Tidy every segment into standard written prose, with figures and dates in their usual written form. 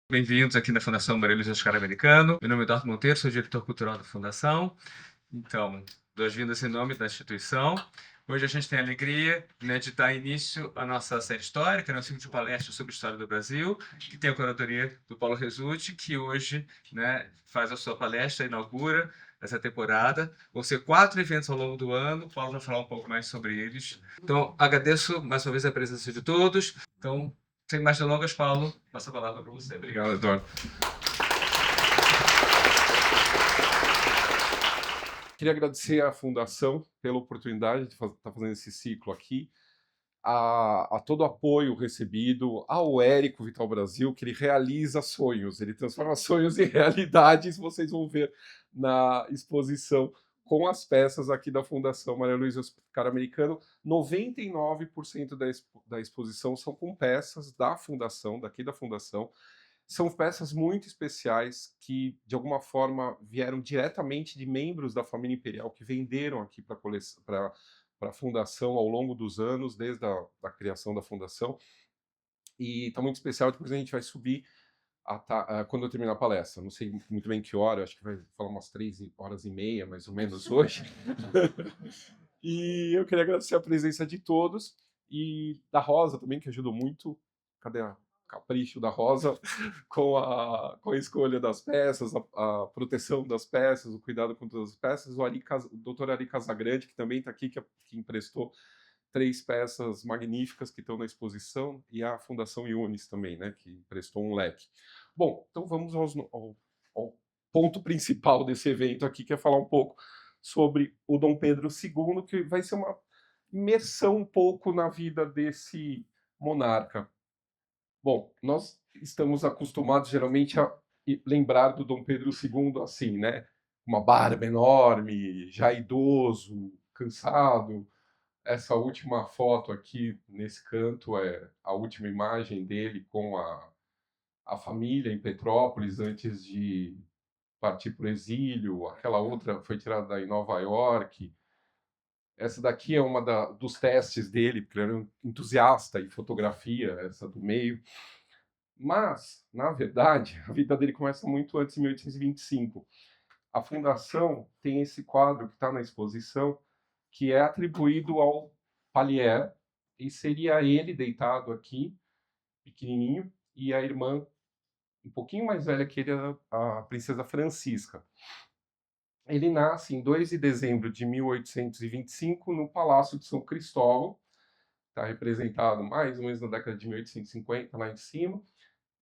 Bem-vindos aqui na Fundação Maria Luísa Oscar Americano. Meu nome é Eduardo Monteiro, sou diretor cultural da Fundação. Então, boas-vindas em nome da instituição. Hoje a gente tem a alegria, né, de dar início à nossa série histórica, nosso ciclo de palestras sobre a história do Brasil, que tem a curadoria do Paulo Resutti, que hoje, né, faz a sua palestra, inaugura essa temporada. Vão ser 4 eventos ao longo do ano, o Paulo vai falar um pouco mais sobre eles. Então, agradeço mais uma vez a presença de todos. Então, sem mais delongas, Paulo, passo a palavra para você. Obrigado, Eduardo. Queria agradecer à Fundação pela oportunidade de estar fazendo esse ciclo aqui, a todo o apoio recebido, ao Érico Vital Brasil, que ele realiza sonhos, ele transforma sonhos em realidades, vocês vão ver na exposição com as peças aqui da Fundação Maria Luísa Oscar Americano. 99% da exposição são com peças da Fundação, daqui da Fundação. São peças muito especiais que, de alguma forma, vieram diretamente de membros da família imperial que venderam aqui para a fundação ao longo dos anos, desde a criação da fundação. E está muito especial. Depois a gente vai subir quando eu terminar a palestra. Não sei muito bem que hora, acho que vai falar umas 3h30, mais ou menos, hoje. E eu queria agradecer a presença de todos e da Rosa também, que ajudou muito. Cadê a capricho da Rosa com a escolha das peças, a proteção das peças, o cuidado com todas as peças, o Dr. Ari Casagrande, que também está aqui, que emprestou 3 peças magníficas que estão na exposição, e a Fundação Yunis também, né, que emprestou um leque. Bom, então vamos ao ponto principal desse evento aqui, que é falar um pouco sobre o Dom Pedro II, que vai ser uma imersão um pouco na vida desse monarca. Bom, nós estamos acostumados geralmente a lembrar do Dom Pedro II assim, né? Uma barba enorme, já idoso, cansado. Essa última foto aqui nesse canto é a última imagem dele com a família em Petrópolis antes de partir para o exílio. Aquela outra foi tirada em Nova York. Essa daqui é uma dos testes dele, porque ele era um entusiasta em fotografia, essa do meio. Mas, na verdade, a vida dele começa muito antes de 1825. A Fundação tem esse quadro que está na exposição, que é atribuído ao Pallier, e seria ele deitado aqui, pequenininho, e a irmã, um pouquinho mais velha que ele, a princesa Francisca. Ele nasce em 2 de dezembro de 1825, no Palácio de São Cristóvão, está representado mais ou menos na década de 1850, lá em cima,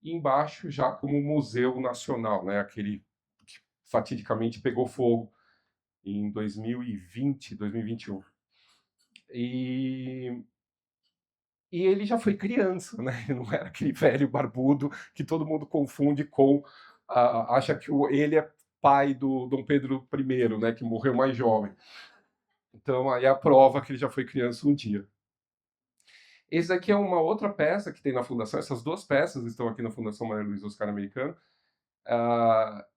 e embaixo já como Museu Nacional, né? Aquele que fatidicamente pegou fogo em 2020, 2021. E ele já foi criança, né? Não era aquele velho barbudo que todo mundo confunde com acha que ele é pai do Dom Pedro I, né? Que morreu mais jovem. Então aí é a prova que ele já foi criança um dia. Esse aqui é uma outra peça que tem na Fundação. Essas 2 peças estão aqui na Fundação Maria Luísa Oscar Americano.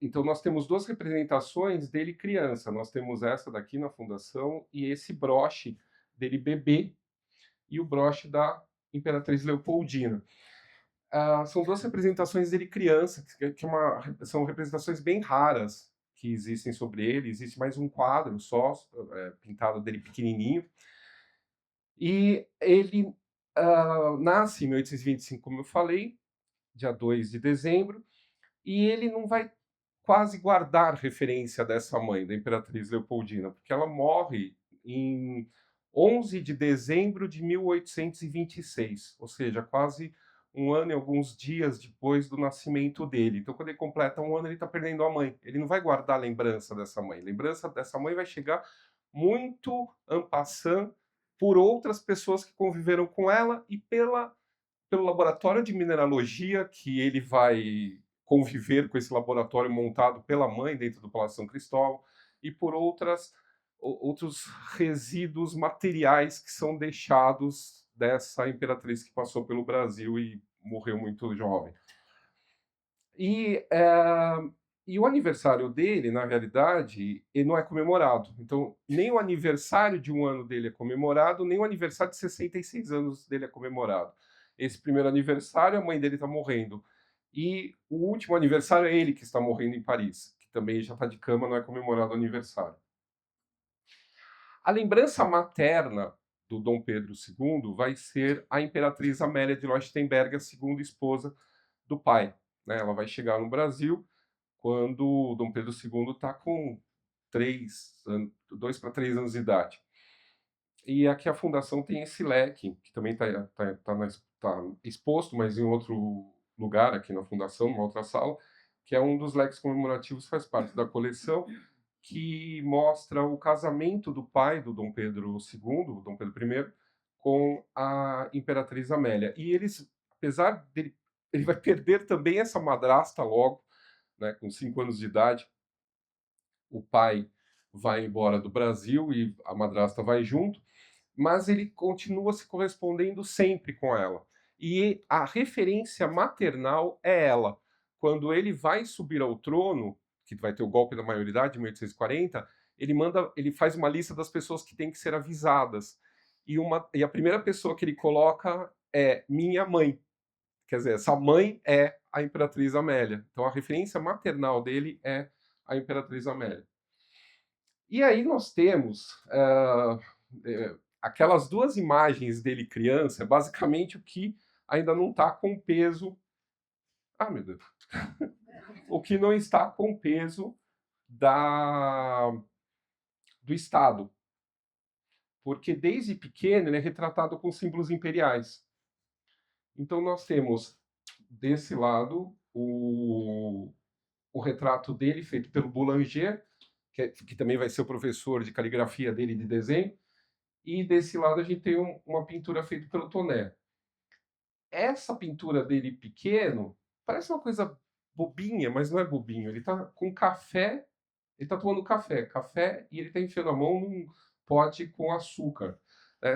Então nós temos 2 representações dele criança. Nós temos essa daqui na Fundação e esse broche dele bebê e o broche da Imperatriz Leopoldina. São 2 representações dele criança, são representações bem raras que existem sobre ele. Existe mais um quadro só, pintado dele pequenininho. E ele nasce em 1825, como eu falei, dia 2 de dezembro, e ele não vai quase guardar referência dessa mãe, da Imperatriz Leopoldina, porque ela morre em 11 de dezembro de 1826, ou seja, quase um ano e alguns dias depois do nascimento dele. Então, quando ele completa um ano, ele está perdendo a mãe. Ele não vai guardar a lembrança dessa mãe. A lembrança dessa mãe vai chegar muito en passant por outras pessoas que conviveram com ela e pelo laboratório de mineralogia que ele vai conviver com esse laboratório montado pela mãe dentro do Palácio São Cristóvão e por outros resíduos materiais que são deixados dessa imperatriz que passou pelo Brasil e morreu muito jovem. E o aniversário dele, na realidade, ele não é comemorado. Então, nem o aniversário de um ano dele é comemorado, nem o aniversário de 66 anos dele é comemorado. Esse primeiro aniversário, a mãe dele está morrendo E o último aniversário é ele que está morrendo em Paris, que também já está de cama, não é comemorado o aniversário. A lembrança materna do Dom Pedro II vai ser a Imperatriz Amélia de Leuchtenberg, a segunda esposa do pai, né? Ela vai chegar no Brasil quando o Dom Pedro II está com 2 para 3 anos de idade. E aqui a fundação tem esse leque, que também tá exposto, mas em outro lugar aqui na fundação, numa outra sala, que é um dos leques comemorativos, faz parte da coleção, que mostra o casamento do pai do Dom Pedro II, Dom Pedro I, com a Imperatriz Amélia. E eles, apesar dele, ele vai perder também essa madrasta logo, né, com 5 anos de idade. O pai vai embora do Brasil e a madrasta vai junto, mas ele continua se correspondendo sempre com ela. E a referência maternal é ela. Quando ele vai subir ao trono, que vai ter o golpe da maioridade em 1840, ele faz uma lista das pessoas que têm que ser avisadas. E a primeira pessoa que ele coloca é minha mãe. Quer dizer, essa mãe é a Imperatriz Amélia. Então a referência maternal dele é a Imperatriz Amélia. E aí nós temos aquelas 2 imagens dele criança, é basicamente o que ainda não está com peso. Ah, meu Deus! O que não está com peso do Estado. Porque desde pequeno ele é retratado com símbolos imperiais. Então nós temos desse lado o retrato dele feito pelo Boulanger, que também vai ser o professor de caligrafia dele de desenho, e desse lado a gente tem uma pintura feita pelo Toné. Essa pintura dele pequeno parece uma coisa bobinha, mas não é bobinho. Ele está com café, ele está tomando café e ele está enfiando a mão num pote com açúcar.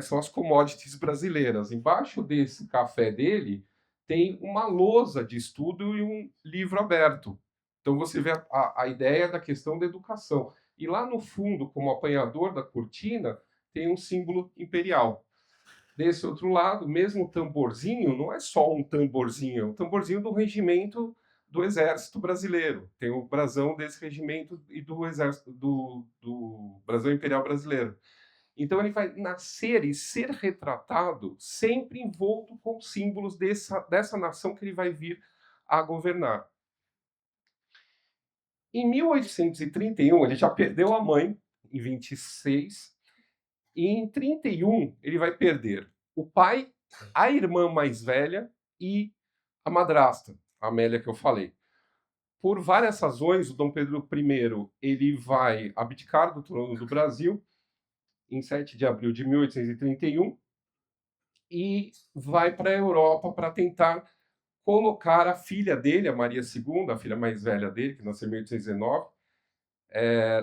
São as commodities brasileiras. Embaixo desse café dele tem uma lousa de estudo e um livro aberto. Então você vê a ideia da questão da educação. E lá no fundo, como apanhador da cortina, tem um símbolo imperial. Desse outro lado, mesmo o tamborzinho, não é só um tamborzinho, é um tamborzinho do regimento do Exército Brasileiro. Tem o brasão desse regimento e do Exército do brasão Imperial Brasileiro. Então ele vai nascer e ser retratado sempre envolto com símbolos dessa nação que ele vai vir a governar. Em 1831, ele já perdeu a mãe, em 26, e em 31 ele vai perder o pai, a irmã mais velha e a madrasta, a Amélia que eu falei. Por várias razões, o Dom Pedro I ele vai abdicar do trono do Brasil em 7 de abril de 1831 e vai para a Europa para tentar colocar a filha dele, a Maria II, a filha mais velha dele, que nasceu em 1819,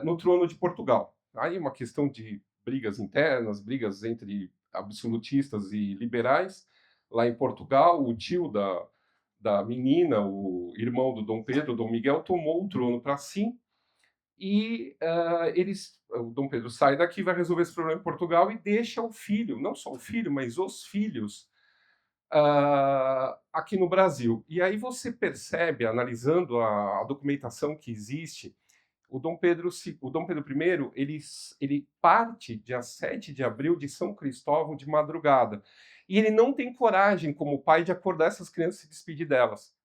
no trono de Portugal. Aí uma questão de brigas internas, brigas entre absolutistas e liberais. Lá em Portugal, o tio da menina, o irmão do Dom Pedro, Dom Miguel, tomou o trono para si e o Dom Pedro sai daqui, vai resolver esse problema em Portugal e deixa o filho, não só o filho, mas os filhos, aqui no Brasil. E aí você percebe, analisando a documentação que existe, o Dom Pedro I, ele parte dia 7 de abril de São Cristóvão de madrugada. E ele não tem coragem, como pai, de acordar essas crianças e se despedir delas.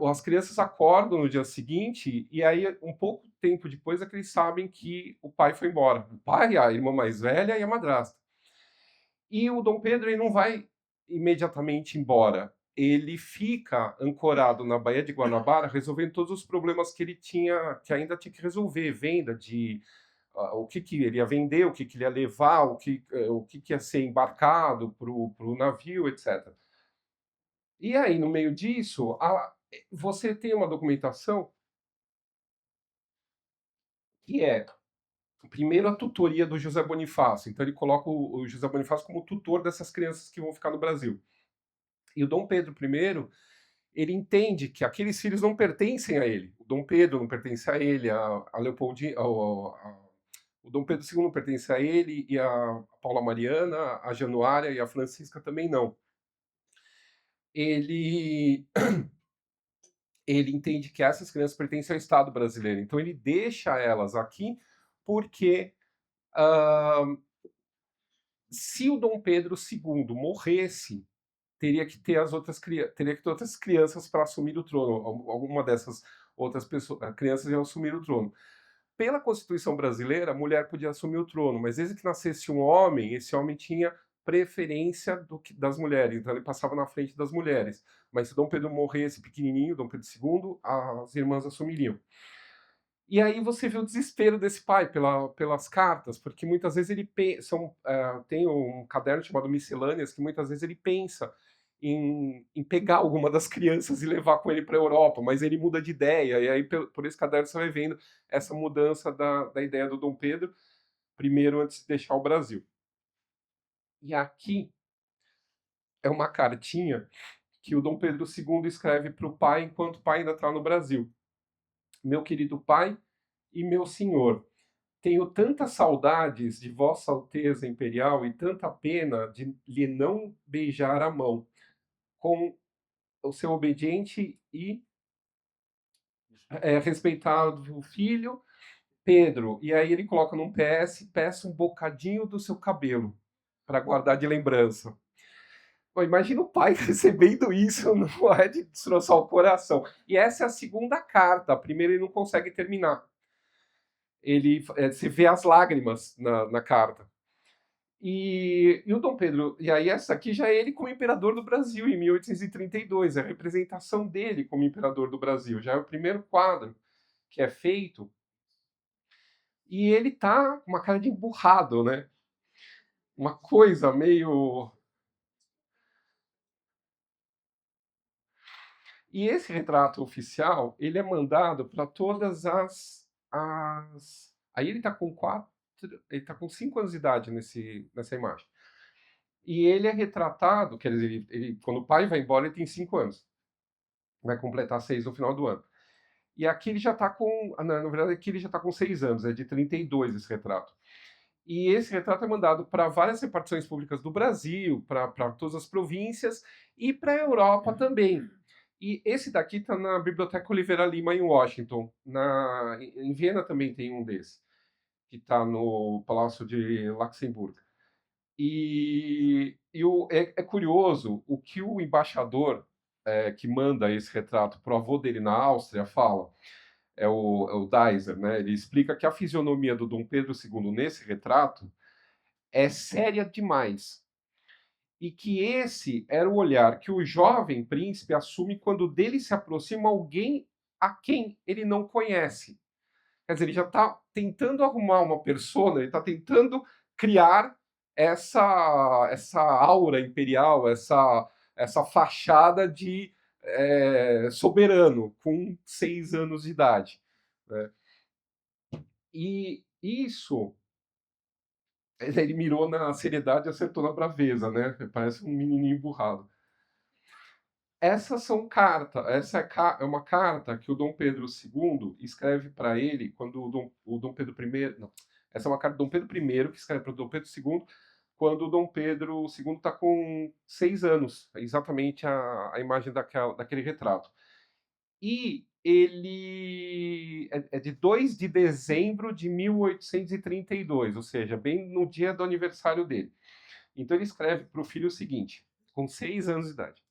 As crianças acordam no dia seguinte, e aí, um pouco tempo depois, é que eles sabem que o pai foi embora. O pai, a irmã mais velha e a madrasta. E o Dom Pedro ele não vai imediatamente embora. Ele fica ancorado na Baía de Guanabara, resolvendo todos os problemas que ele tinha, que ainda tinha que resolver, venda de o que ele ia vender, o que ele ia levar, o que ia ser embarcado para o navio, etc. E aí, no meio disso, você tem uma documentação que é, primeiro, a tutoria do José Bonifácio. Então, ele coloca o José Bonifácio como tutor dessas crianças que vão ficar no Brasil. E o Dom Pedro I, ele entende que aqueles filhos não pertencem a ele. O Dom Pedro não pertence a ele, a Leopoldina, o Dom Pedro II não pertence a ele, e a Paula Mariana, a Januária e a Francisca também não. ele ele entende que essas crianças pertencem ao Estado brasileiro. Então ele deixa elas aqui porque ah, se o Dom Pedro II morresse, teria que ter outras crianças para assumir o trono. Alguma dessas outras pessoas, crianças iam assumir o trono. Pela Constituição brasileira, a mulher podia assumir o trono, mas desde que nascesse um homem, esse homem tinha preferência das mulheres, então ele passava na frente das mulheres. Mas se Dom Pedro morresse pequenininho, Dom Pedro II, as irmãs assumiriam. E aí você vê o desespero desse pai pelas cartas, porque muitas vezes ele tem um caderno chamado Miscelâneas, que muitas vezes ele pensa em pegar alguma das crianças e levar com ele para a Europa, mas ele muda de ideia, e aí por esse caderno você vai vendo essa mudança da ideia do Dom Pedro, primeiro antes de deixar o Brasil. E aqui é uma cartinha que o Dom Pedro II escreve para o pai enquanto o pai ainda está no Brasil. Meu querido pai e meu senhor, tenho tantas saudades de Vossa Alteza Imperial e tanta pena de lhe não beijar a mão, com o seu obediente e respeitado filho, Pedro. E aí ele coloca num PS, peça um bocadinho do seu cabelo, para guardar de lembrança. Pô, imagina o pai recebendo isso, não é de destroçar o coração. E essa é a segunda carta, a primeira ele não consegue terminar. Você vê as lágrimas na carta. E o Dom Pedro, e aí essa aqui já é ele como imperador do Brasil em 1832, é a representação dele como imperador do Brasil, já é o primeiro quadro que é feito, e ele tá com uma cara de emburrado, né? Uma coisa meio. E esse retrato oficial, ele é mandado para todas as. Aí ele tá com ele tá com 5 anos de idade nessa imagem. E ele é retratado, quer dizer, quando o pai vai embora, ele tem 5 anos. Vai completar 6 no final do ano. E aqui ele já está com. Na verdade, aqui ele já está com 6 anos, é de 32 esse retrato. E esse retrato é mandado para várias repartições públicas do Brasil, para todas as províncias e para a Europa também. E esse daqui está na Biblioteca Oliveira Lima, em Washington. Em Viena também tem um desse, que está no Palácio de Luxemburgo. É curioso o que o embaixador que manda esse retrato para o avô dele na Áustria fala. É o Deiser, né? Ele explica que a fisionomia do Dom Pedro II nesse retrato é séria demais. E que esse era o olhar que o jovem príncipe assume quando dele se aproxima alguém a quem ele não conhece. Quer dizer, ele já está tentando arrumar uma persona, ele está tentando criar essa aura imperial, essa fachada de soberano com 6 anos de idade. Né? E isso, ele mirou na seriedade e acertou na braveza, né? Parece um menininho burrado. Essas são cartas. Essa é uma carta que o Dom Pedro II escreve para ele quando o Dom Pedro I. Não, essa é uma carta do Dom Pedro I que escreve para o Dom Pedro II quando o Dom Pedro II está com 6 anos. É exatamente a imagem daquele retrato. E ele é de 2 de dezembro de 1832, ou seja, bem no dia do aniversário dele. Então ele escreve para o filho o seguinte, com 6 anos de idade.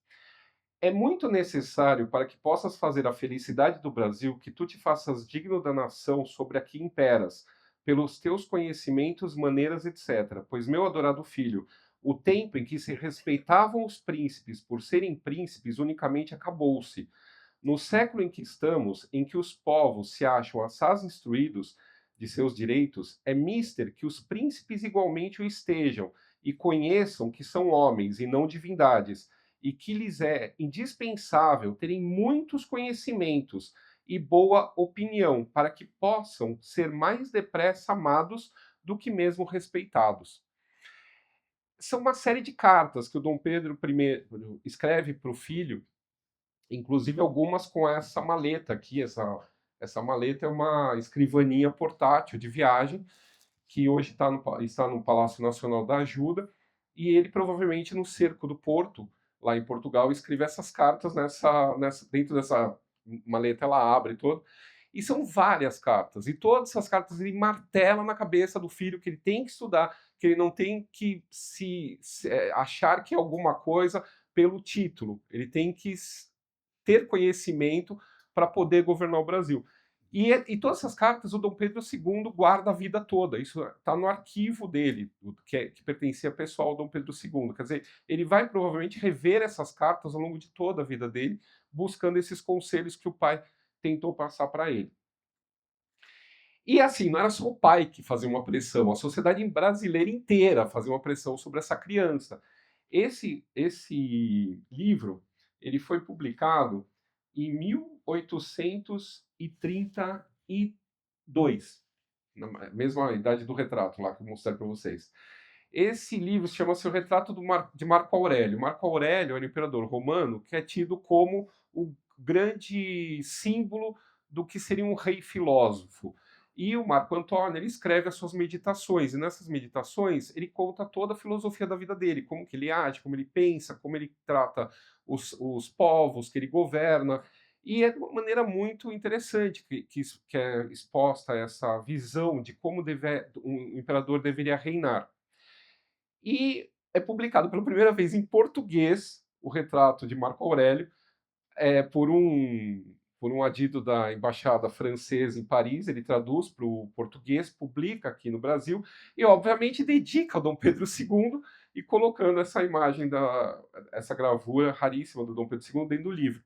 É muito necessário para que possas fazer a felicidade do Brasil que tu te faças digno da nação sobre a que imperas, pelos teus conhecimentos, maneiras, etc. Pois, meu adorado filho, o tempo em que se respeitavam os príncipes por serem príncipes unicamente acabou-se. No século em que estamos, em que os povos se acham assaz instruídos de seus direitos, é mister que os príncipes igualmente o estejam e conheçam que são homens e não divindades, e que lhes é indispensável terem muitos conhecimentos e boa opinião, para que possam ser mais depressa amados do que mesmo respeitados. São uma série de cartas que o Dom Pedro I escreve para o filho, inclusive algumas com essa maleta aqui. Essa maleta é uma escrivaninha portátil de viagem, que hoje está no Palácio Nacional da Ajuda, e ele provavelmente no cerco do Porto lá em Portugal, escreve essas cartas dentro dessa maleta, ela abre toda. E são várias cartas, e todas essas cartas ele martela na cabeça do filho que ele tem que estudar, que ele não tem que achar que é alguma coisa pelo título, ele tem que ter conhecimento para poder governar o Brasil. E todas essas cartas o Dom Pedro II guarda a vida toda. Isso está no arquivo dele, que pertencia pessoal ao Dom Pedro II. Quer dizer, ele vai provavelmente rever essas cartas ao longo de toda a vida dele, buscando esses conselhos que o pai tentou passar para ele. E assim, não era só o pai que fazia uma pressão, a sociedade brasileira inteira fazia uma pressão sobre essa criança. Esse livro ele foi publicado em 1832, na mesma idade do retrato lá que eu mostrei para vocês. Esse livro chama-se O Retrato de Marco Aurélio. Marco Aurélio era um imperador romano que é tido como o grande símbolo do que seria um rei filósofo. E o Marco Antônio ele escreve as suas meditações, e nessas meditações ele conta toda a filosofia da vida dele, como que ele age, como ele pensa, como ele trata os povos que ele governa. E é de uma maneira muito interessante que é exposta essa visão de como um imperador deveria reinar. E é publicado pela primeira vez em português o retrato de Marco Aurélio, por um adido da embaixada francesa em Paris. Ele traduz para o português, publica aqui no Brasil e, obviamente, dedica ao Dom Pedro II e colocando essa imagem, essa gravura raríssima do Dom Pedro II dentro do livro.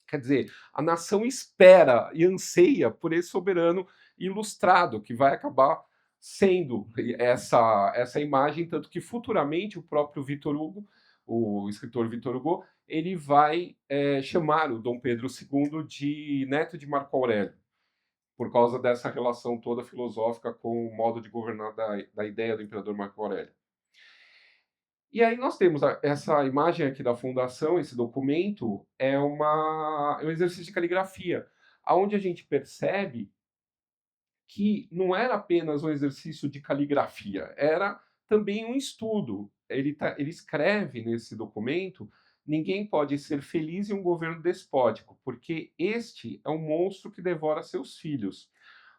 Quer dizer, a nação espera e anseia por esse soberano ilustrado, que vai acabar sendo essa imagem, tanto que futuramente o próprio Victor Hugo, o escritor Victor Hugo, ele vai chamar o Dom Pedro II de neto de Marco Aurélio, por causa dessa relação toda filosófica com o modo de governar da ideia do imperador Marco Aurélio. E aí nós temos essa imagem aqui da fundação, esse documento, é um exercício de caligrafia, onde a gente percebe que não era apenas um exercício de caligrafia, era também um estudo. Ele escreve nesse documento: ninguém pode ser feliz em um governo despótico, porque este é um monstro que devora seus filhos.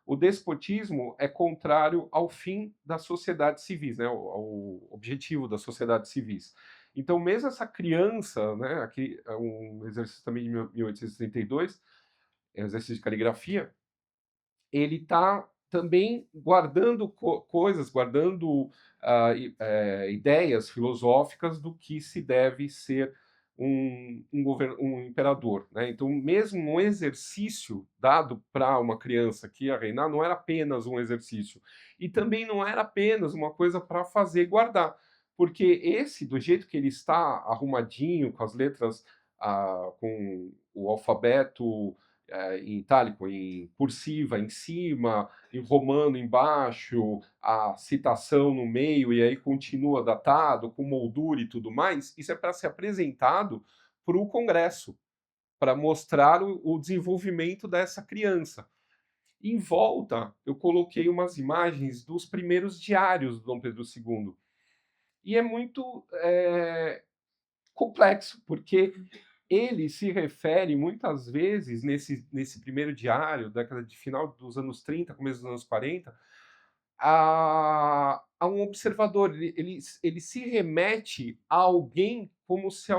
O despotismo é contrário ao fim das sociedades civis, né, ao objetivo das sociedades civis. Então, mesmo essa criança, né, aqui é um exercício também de 1832, é um exercício de caligrafia, ele está também guardando coisas, guardando ideias filosóficas do que se deve ser um imperador. Né? Então, mesmo um exercício dado para uma criança que ia reinar, não era apenas um exercício. E também não era apenas uma coisa para fazer e guardar. Porque esse, do jeito que ele está, arrumadinho, com as letras, com o alfabeto em itálico, em cursiva em cima, em romano embaixo, a citação no meio, e aí continua datado, com moldura e tudo mais, isso é para ser apresentado para o Congresso, para mostrar o desenvolvimento dessa criança. Em volta, eu coloquei umas imagens dos primeiros diários do Dom Pedro II. E é muito complexo, porque ele se refere muitas vezes nesse primeiro diário, década de final dos anos 30, começo dos anos 40, a um observador. Ele se remete a alguém como se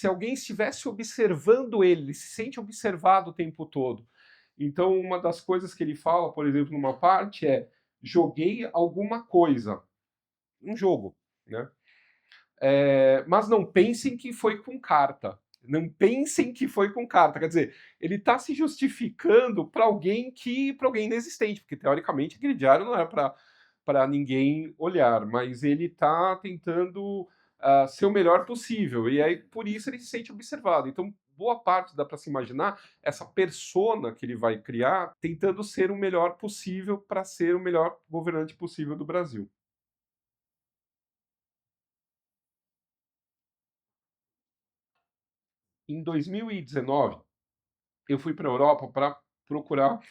alguém estivesse observando ele se sente observado o tempo todo. Então, uma das coisas que ele fala, por exemplo, numa parte é: joguei alguma coisa, um jogo, né? Mas não pensem que foi com carta. Não pensem que foi com carta. Quer dizer, ele está se justificando para alguém inexistente, porque teoricamente aquele diário não é para ninguém olhar, mas ele está tentando ser o melhor possível, e aí por isso ele se sente observado. Então, boa parte dá para se imaginar essa persona que ele vai criar tentando ser o melhor possível para ser o melhor governante possível do Brasil. Em 2019, eu fui para a Europa para procurar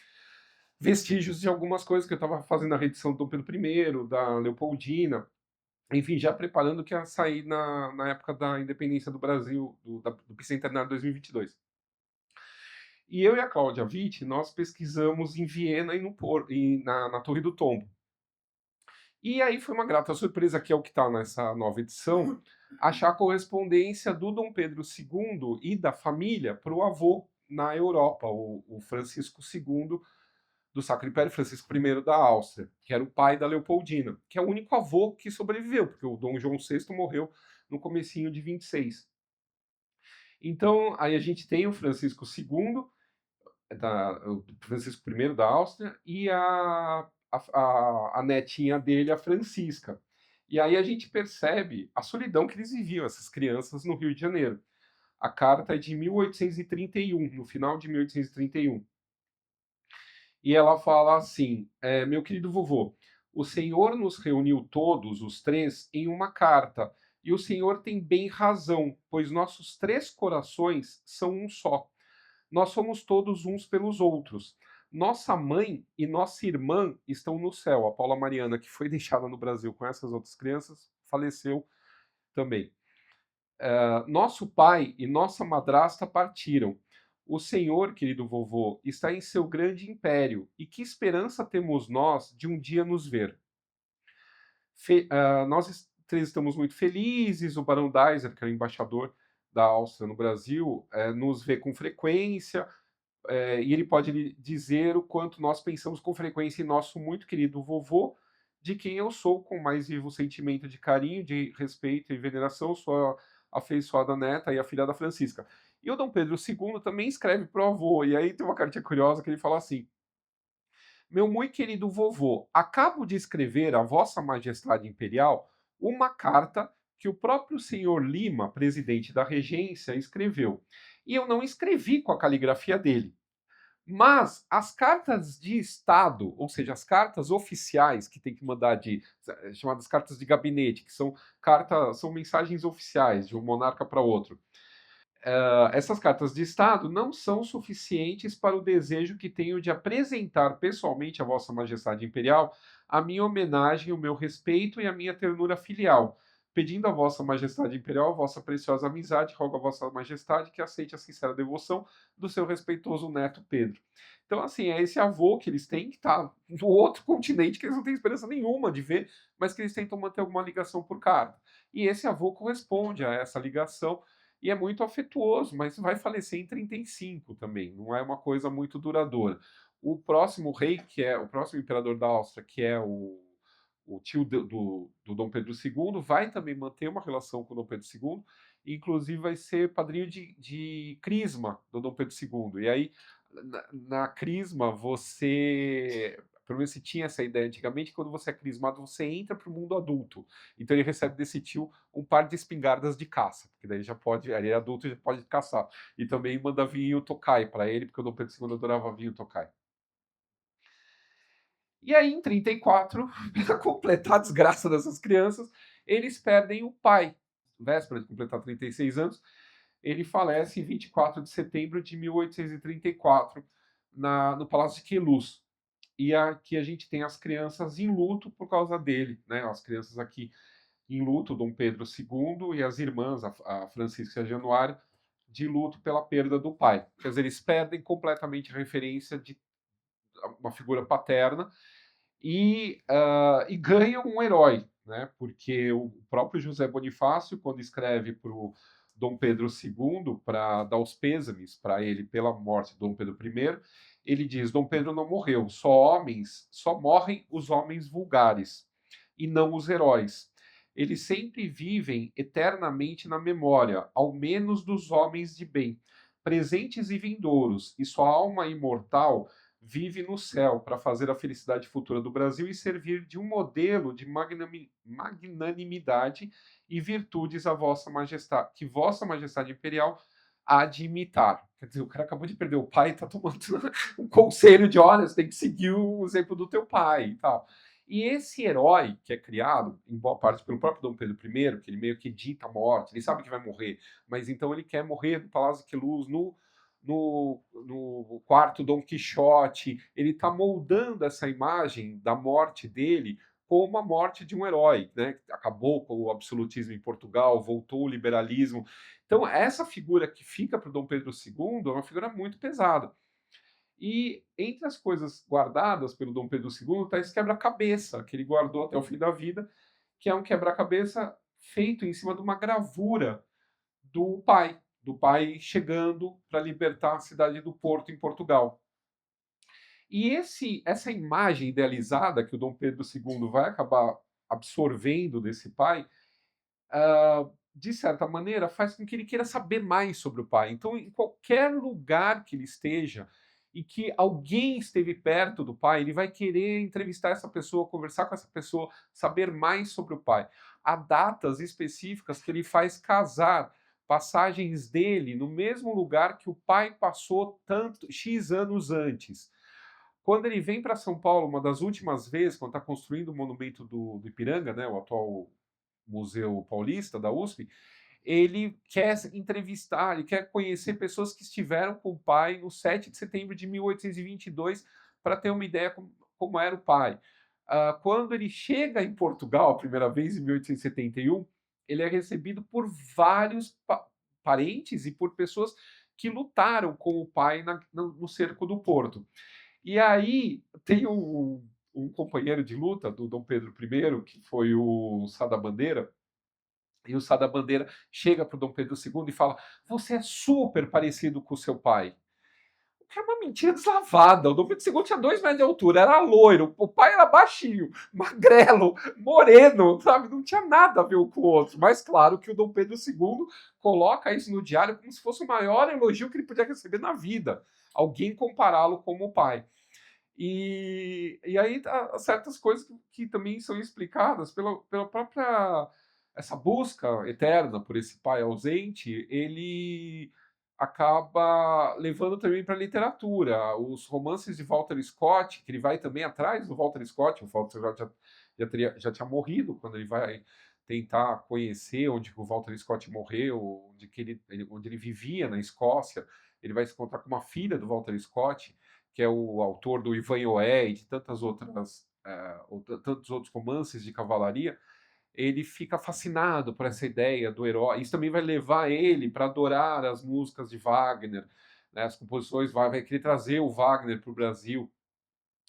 vestígios de algumas coisas que eu estava fazendo na reedição do Dom Pedro I, da Leopoldina, enfim, já preparando que ia sair na época da independência do Brasil, do Bicentenário 2022. E eu e a Cláudia Witt, nós pesquisamos em Viena e, na Torre do Tombo. E aí foi uma grata surpresa, que é o que está nessa nova edição, achar a correspondência do Dom Pedro II e da família para o avô na Europa, o Francisco II do Sacro Império, Francisco I da Áustria, que era o pai da Leopoldina, que é o único avô que sobreviveu, porque o Dom João VI morreu no comecinho de 26. Então, aí a gente tem o Francisco II, o Francisco I da Áustria, e a netinha dele, a Francisca. E aí a gente percebe a solidão que eles viviam, essas crianças, no Rio de Janeiro. A carta é de 1831, no final de 1831. E ela fala assim: meu querido vovô, o Senhor nos reuniu todos, os três, em uma carta, e o Senhor tem bem razão, pois nossos três corações são um só. Nós somos todos uns pelos outros. Nossa mãe e nossa irmã estão no céu. A Paula Mariana, que foi deixada no Brasil com essas outras crianças, faleceu também. Nosso pai e nossa madrasta partiram. O Senhor, querido vovô, está em seu grande império, e que esperança temos nós de um dia nos ver? Nós três estamos muito felizes. O Barão Deiser, que é o embaixador da Áustria no Brasil, nos vê com frequência, e ele pode lhe dizer o quanto nós pensamos com frequência em nosso muito querido vovô, de quem eu sou, com mais vivo sentimento de carinho, de respeito e veneração, sua afeiçoada neta e a filha da Francisca. E o Dom Pedro II também escreve para o avô, e aí tem uma cartinha curiosa que ele fala assim: meu muito querido vovô, acabo de escrever a Vossa Majestade Imperial uma carta que o próprio senhor Lima, presidente da regência, escreveu. E eu não escrevi com a caligrafia dele. Mas as cartas de Estado, ou seja, as cartas oficiais que tem que mandar chamadas cartas de gabinete, que são mensagens oficiais de um monarca para outro. Essas cartas de Estado não são suficientes para o desejo que tenho de apresentar pessoalmente a Vossa Majestade Imperial a minha homenagem, o meu respeito e a minha ternura filial. Pedindo a Vossa Majestade Imperial a vossa preciosa amizade, rogo a Vossa Majestade que aceite a sincera devoção do seu respeitoso neto Pedro. Então, assim, é esse avô que eles têm, que está no outro continente, que eles não têm esperança nenhuma de ver, mas que eles tentam manter alguma ligação por carta. E esse avô corresponde a essa ligação e é muito afetuoso, mas vai falecer em 35 também, não é uma coisa muito duradoura. O próximo rei, que é o próximo imperador da Áustria, que é o tio do Dom Pedro II, vai também manter uma relação com o Dom Pedro II, inclusive vai ser padrinho de crisma do Dom Pedro II. E aí, na crisma, pelo menos se tinha essa ideia antigamente, quando você é crismado, você entra para o mundo adulto. Então ele recebe desse tio um par de espingardas de caça, porque daí já pode, ele é adulto e já pode caçar. E também manda vinho Tokai para ele, porque o Dom Pedro II adorava vinho Tokai. E aí, em 34, para completar a desgraça dessas crianças, eles perdem o pai. Véspera de completar 36 anos, ele falece em 24 de setembro de 1834, no Palácio de Queluz. E aqui a gente tem as crianças em luto por causa dele, né? As crianças aqui em luto, Dom Pedro II, e as irmãs, a Francisca e a Januária, de luto pela perda do pai. Quer dizer, eles perdem completamente a referência de uma figura paterna e ganham um herói, né? Porque o próprio José Bonifácio, quando escreve para o Dom Pedro II para dar os pêsames para ele pela morte de Dom Pedro I, ele diz: Dom Pedro não morreu, só morrem os homens vulgares e não os heróis. Eles sempre vivem eternamente na memória, ao menos dos homens de bem, presentes e vindouros, e sua alma imortal vive no céu para fazer a felicidade futura do Brasil e servir de um modelo de magnanimidade e virtudes a Vossa Majestade, que Vossa Majestade Imperial há de imitar. Quer dizer, o cara acabou de perder o pai e está tomando um conselho de: olha, você tem que seguir o exemplo do teu pai e tal. E esse herói que é criado, em boa parte, pelo próprio Dom Pedro I, que ele meio que dita a morte, ele sabe que vai morrer, mas então ele quer morrer no Palácio de Queluz, no quarto Dom Quixote, ele está moldando essa imagem da morte dele como a morte de um herói, né? Acabou com o absolutismo em Portugal, voltou o liberalismo. Então, essa figura que fica para o Dom Pedro II é uma figura muito pesada. E entre as coisas guardadas pelo Dom Pedro II está esse quebra-cabeça que ele guardou até o fim da vida, que é um quebra-cabeça feito em cima de uma gravura do pai chegando para libertar a cidade do Porto, em Portugal. E essa imagem idealizada que o Dom Pedro II vai acabar absorvendo desse pai, de certa maneira, faz com que ele queira saber mais sobre o pai. Então, em qualquer lugar que ele esteja e que alguém esteve perto do pai, ele vai querer entrevistar essa pessoa, conversar com essa pessoa, saber mais sobre o pai. Há datas específicas que ele faz casar passagens dele no mesmo lugar que o pai passou tanto X anos antes. Quando ele vem para São Paulo, uma das últimas vezes, quando está construindo o monumento do Ipiranga, né, o atual Museu Paulista da USP, ele quer entrevistar, ele quer conhecer pessoas que estiveram com o pai no 7 de setembro de 1822 para ter uma ideia como era o pai. Quando ele chega em Portugal a primeira vez, em 1871, ele é recebido por vários parentes e por pessoas que lutaram com o pai no cerco do Porto. E aí tem um companheiro de luta do Dom Pedro I, que foi o Sá da Bandeira, e o Sá da Bandeira chega para o Dom Pedro II e fala: Você é super parecido com o seu pai. O que é uma mentira deslavada. O Dom Pedro II tinha 2 metros de altura, era loiro, o pai era baixinho, magrelo, moreno, sabe? Não tinha nada a ver um com o outro. Mas claro que o Dom Pedro II coloca isso no diário como se fosse o maior elogio que ele podia receber na vida. Alguém compará-lo como o pai. E aí há certas coisas que também são explicadas pela própria essa busca eterna por esse pai ausente, ele acaba levando também para a literatura. Os romances de Walter Scott, que ele vai também atrás do Walter Scott, o Walter já tinha morrido quando ele vai tentar conhecer onde o Walter Scott morreu, onde ele vivia na Escócia. Ele vai se encontrar com uma filha do Walter Scott, que é o autor do Ivanhoé e de tantas outras, tantos outros romances de cavalaria. Ele fica fascinado por essa ideia do herói. Isso também vai levar ele para adorar as músicas de Wagner, né, as composições, vai querer trazer o Wagner para o Brasil.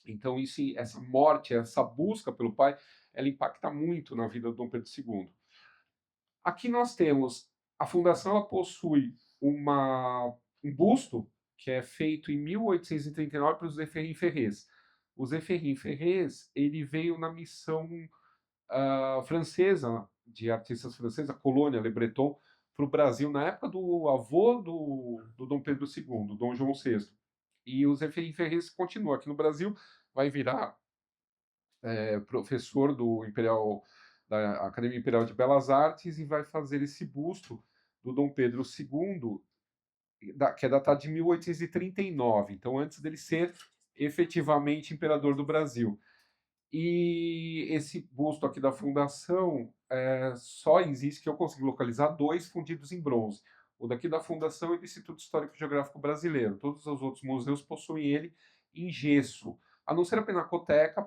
Então, essa morte, essa busca pelo pai, ela impacta muito na vida do Dom Pedro II. Aqui nós temos, a fundação ela possui um busto que é feito em 1839 para o Zé Ferrin Ferrez. O Zé Ferrin Ferrez ele veio na missão francesa, de artistas franceses, a colônia Le Breton, para o Brasil na época do avô do Dom Pedro II, Dom João VI. E o Zé Ferrin Ferrez continua aqui no Brasil, vai virar professor da Academia Imperial de Belas Artes e vai fazer esse busto do Dom Pedro II, que é datado de 1839, então antes dele ser efetivamente imperador do Brasil. E esse busto aqui da fundação só existe, que eu consegui localizar, 2 fundidos em bronze. O daqui da fundação é do Instituto Histórico e Geográfico Brasileiro. Todos os outros museus possuem ele em gesso. A não ser a Pinacoteca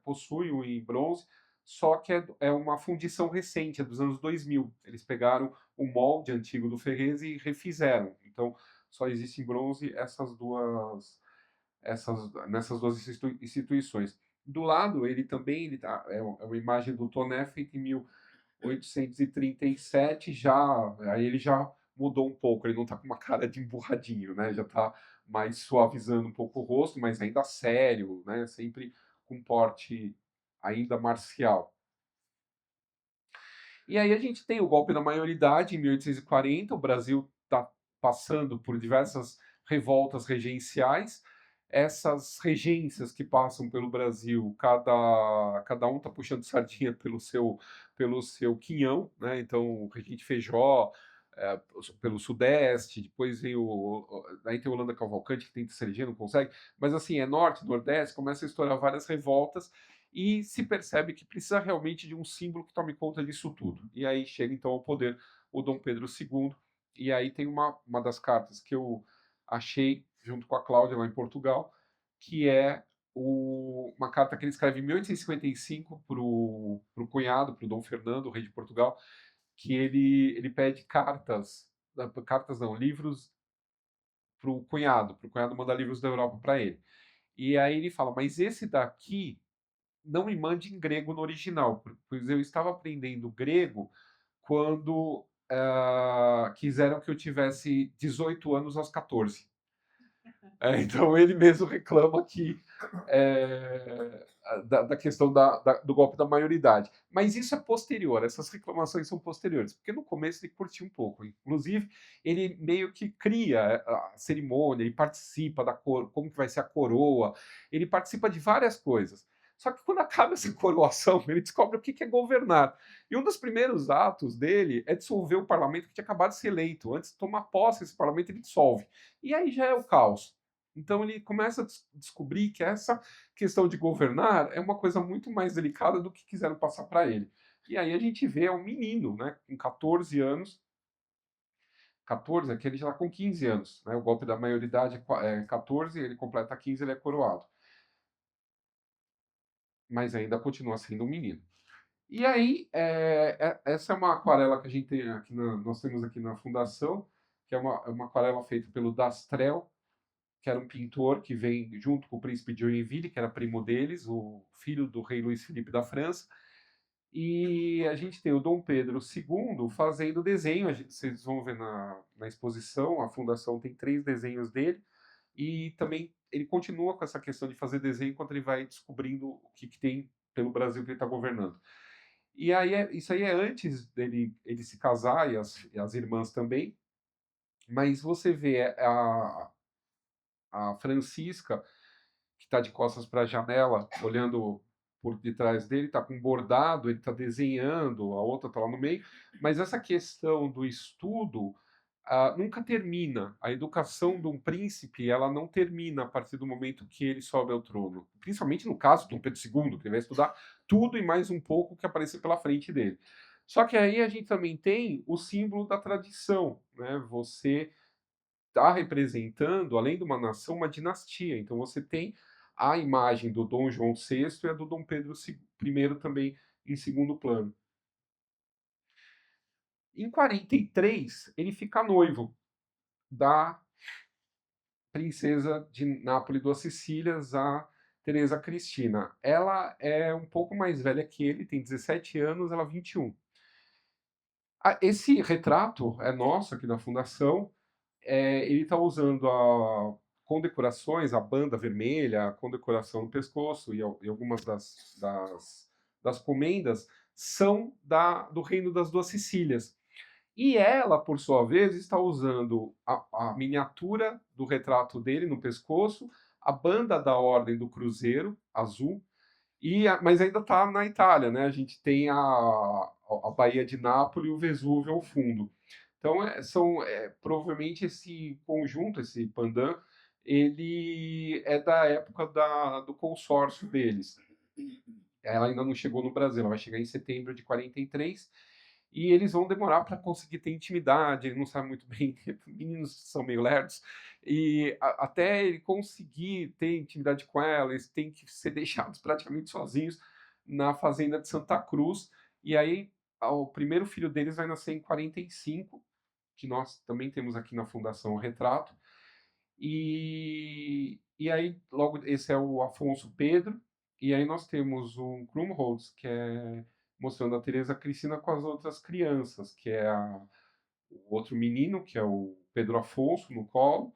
possui o em bronze, só que é uma fundição recente, é dos anos 2000. Eles pegaram o molde antigo do Ferrez e refizeram. Então, só existe em bronze nessas duas instituições. Do lado, é uma imagem do Toné feita em 1837, aí ele já mudou um pouco, ele não está com uma cara de emburradinho, né? Já está mais suavizando um pouco o rosto, mas ainda sério, né? Sempre com porte ainda marcial. E aí a gente tem o golpe da maioridade em 1840, o Brasil está passando por diversas revoltas regenciais. Essas regências que passam pelo Brasil, cada um está puxando sardinha pelo seu quinhão, né? Então, o regente Feijó, pelo Sudeste, depois aí tem o Holanda Cavalcante, que tenta se eleger, não consegue, mas assim, é Norte, Nordeste, começa a estourar várias revoltas, e se percebe que precisa realmente de um símbolo que tome conta disso tudo. E aí chega então ao poder o Dom Pedro II, e aí tem uma das cartas que eu achei, junto com a Cláudia lá em Portugal, que é uma carta que ele escreve em 1855 para o cunhado, para o Dom Fernando, o rei de Portugal, que ele pede cartas não, livros para o cunhado mandar livros da Europa para ele. E aí ele fala, mas esse daqui não me mande em grego no original, pois eu estava aprendendo grego quando quiseram que eu tivesse 18 anos aos 14. Então ele mesmo reclama aqui da questão do golpe da maioridade. Mas isso é posterior, essas reclamações são posteriores, porque no começo ele curtiu um pouco. Inclusive, ele meio que cria a cerimônia, ele participa da cor, como que vai ser a coroa, ele participa de várias coisas. Só que quando acaba essa coroação, ele descobre o que é governar. E um dos primeiros atos dele é dissolver o parlamento que tinha acabado de ser eleito. Antes de tomar posse esse parlamento, ele dissolve. E aí já é o caos. Então ele começa a descobrir que essa questão de governar é uma coisa muito mais delicada do que quiseram passar para ele. E aí a gente vê um menino, né, com 14 anos, 14, aqui ele já está com 15 anos, né, o golpe da maioridade é 14, ele completa 15, ele é coroado. Mas ainda continua sendo um menino. E aí, essa é uma aquarela que a gente tem aqui nós temos aqui na fundação, que é uma aquarela feita pelo Dastrel, que era um pintor que vem junto com o príncipe de Joinville, que era primo deles, o filho do rei Luís Felipe da França. E a gente tem o Dom Pedro II fazendo desenho. Vocês vão ver na exposição, a fundação tem 3 desenhos dele. E também ele continua com essa questão de fazer desenho enquanto ele vai descobrindo o que tem pelo Brasil que ele está governando. E aí isso aí é antes dele ele se casar e as irmãs também. Mas você vê a Francisca, que está de costas para a janela, olhando por detrás dele, está com bordado, ele está desenhando, a outra está lá no meio. Mas essa questão do estudo nunca termina. A educação de um príncipe ela não termina a partir do momento que ele sobe ao trono. Principalmente no caso do Dom Pedro II, que ele vai estudar tudo e mais um pouco que aparecer pela frente dele. Só que aí a gente também tem o símbolo da tradição, né? Você está representando, além de uma nação, uma dinastia. Então você tem a imagem do Dom João VI e a do Dom Pedro I também em segundo plano. Em 43, ele fica noivo da princesa de Nápoles e duas Sicílias, a Teresa Cristina. Ela é um pouco mais velha que ele, tem 17 anos, ela 21. Esse retrato é nosso aqui da Fundação. Ele está usando condecorações, a banda vermelha, a condecoração no pescoço e algumas das comendas são do Reino das Duas Sicílias. E ela, por sua vez, está usando a miniatura do retrato dele no pescoço, a banda da Ordem do Cruzeiro, azul, mas ainda está na Itália, né? A gente tem a Baía de Nápoles e o Vesúvio ao fundo. Então, provavelmente esse conjunto, esse pandan, ele é da época do consórcio deles. Ela ainda não chegou no Brasil, ela vai chegar em setembro de 43, e eles vão demorar para conseguir ter intimidade, ele não sabe muito bem, meninos são meio lerdos, e até ele conseguir ter intimidade com ela, eles têm que ser deixados praticamente sozinhos na fazenda de Santa Cruz, e aí o primeiro filho deles vai nascer em 45, que nós também temos aqui na Fundação o retrato, e aí logo esse é o Afonso Pedro, e aí nós temos um Krumholtz, que é mostrando a Teresa Cristina com as outras crianças, que é o outro menino, que é o Pedro Afonso, no colo,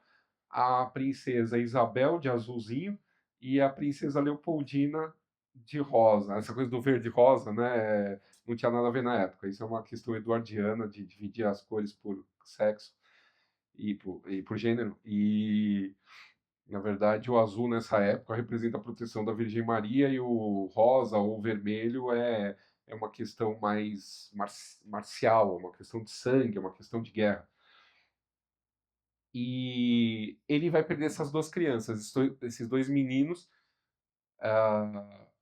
a princesa Isabel, de azulzinho, e a princesa Leopoldina, de rosa. Essa coisa do verde e rosa, né, não tinha nada a ver na época. Isso é uma questão eduardiana, de dividir as cores por sexo e por gênero. E na verdade, o azul nessa época representa a proteção da Virgem Maria e o rosa ou vermelho é uma questão mais marcial, uma questão de sangue, é uma questão de guerra. E ele vai perder essas duas crianças, esses dois meninos.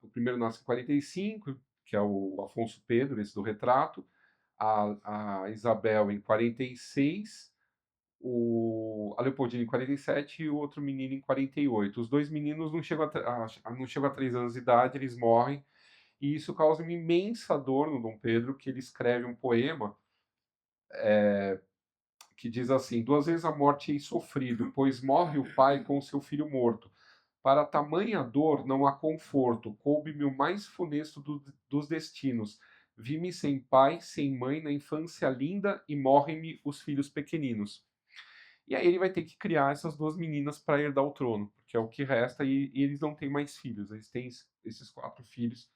O primeiro nasce em 45, que é o Afonso Pedro, esse do retrato. A Isabel em 46, a Leopoldina em 47 e o outro menino em 48. Os dois meninos não chegam a 3 anos de idade, eles morrem, e isso causa uma imensa dor no Dom Pedro, que ele escreve um poema que diz assim: duas vezes a morte hei sofrido, pois morre o pai com o seu filho morto. Para tamanha dor não há conforto, coube-me o mais funesto dos destinos. Vi-me sem pai, sem mãe, na infância linda, e morrem-me os filhos pequeninos. E aí ele vai ter que criar essas duas meninas para herdar o trono, porque é o que resta, e eles não têm mais filhos, eles têm esses 4 filhos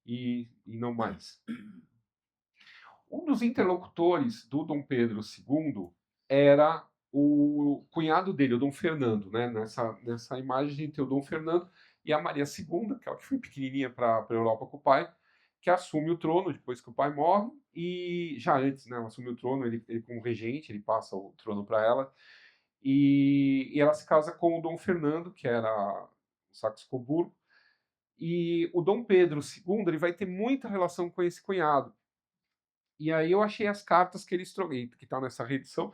e não mais. Um dos interlocutores do Dom Pedro II era o cunhado dele, o Dom Fernando, né? Nessa imagem tem o Dom Fernando e a Maria II, que é a que foi pequenininha para a Europa com o pai, que assume o trono depois que o pai morre, e já antes, né, ela assume o trono, ele como regente, ele passa o trono para ela, e ela se casa com o Dom Fernando, que era o Saxe-Coburgo, e o Dom Pedro II ele vai ter muita relação com esse cunhado. E aí eu achei as cartas que eles troquei, que está nessa reedição,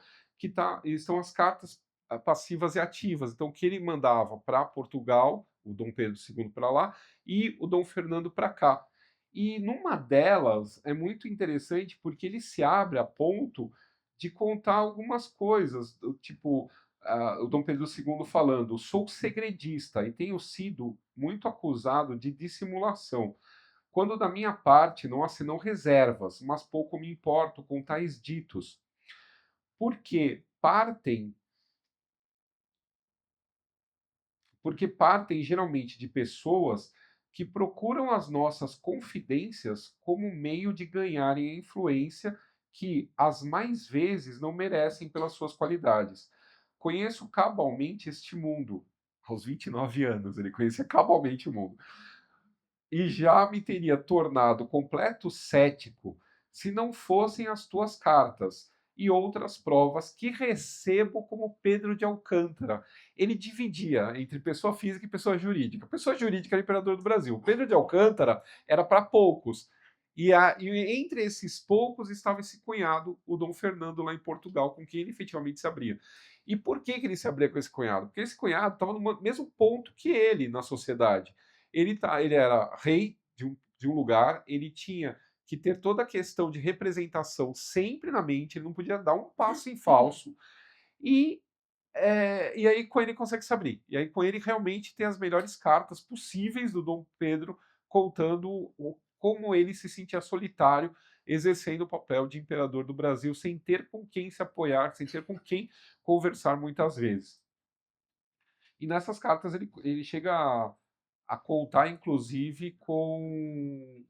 estão as cartas passivas e ativas. Então, que ele mandava para Portugal, o Dom Pedro II para lá, e o Dom Fernando para cá. E numa delas é muito interessante porque ele se abre a ponto de contar algumas coisas, tipo o Dom Pedro II falando: sou segredista e tenho sido muito acusado de dissimulação. Quando da minha parte não há senão reservas, mas pouco me importo com tais ditos, porque partem, porque partem geralmente de pessoas que procuram as nossas confidências como meio de ganharem a influência que, as mais vezes, não merecem pelas suas qualidades. Conheço cabalmente este mundo. Aos 29 anos, ele conhecia cabalmente o mundo. E já me teria tornado completo cético se não fossem as tuas cartas e outras provas que recebo como Pedro de Alcântara. Ele dividia entre pessoa física e pessoa jurídica. Pessoa jurídica era imperador do Brasil. Pedro de Alcântara era para poucos. E entre esses poucos estava esse cunhado, o Dom Fernando, lá em Portugal, com quem ele efetivamente se abria. E por que ele se abria com esse cunhado? Porque esse cunhado estava no mesmo ponto que ele na sociedade. Ele era rei de um lugar, ele tinha que ter toda a questão de representação sempre na mente, ele não podia dar um passo em falso, e, e aí com ele consegue se abrir. E aí com ele realmente tem as melhores cartas possíveis do Dom Pedro, contando como ele se sentia solitário, exercendo o papel de imperador do Brasil, sem ter com quem se apoiar, sem ter com quem conversar muitas vezes. E nessas cartas ele chega a contar, inclusive, com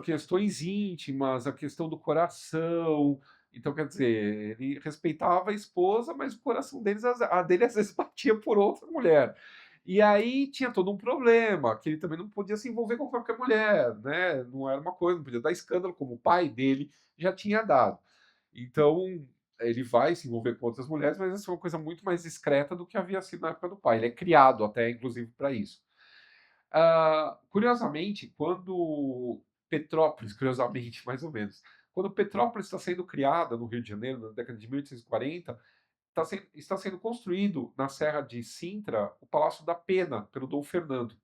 questões íntimas, a questão do coração. Então, quer dizer, ele respeitava a esposa, mas o coração dele às vezes batia por outra mulher. E aí tinha todo um problema, que ele também não podia se envolver com qualquer mulher, né? Não era uma coisa, não podia dar escândalo, como o pai dele já tinha dado. Então, ele vai se envolver com outras mulheres, mas essa é uma coisa muito mais discreta do que havia sido na época do pai. Ele é criado até, inclusive, para isso. Curiosamente, quando Petrópolis, curiosamente, mais ou menos, quando Petrópolis está sendo criada no Rio de Janeiro, na década de 1840, está sendo construído na Serra de Sintra o Palácio da Pena, pelo Dom Fernando.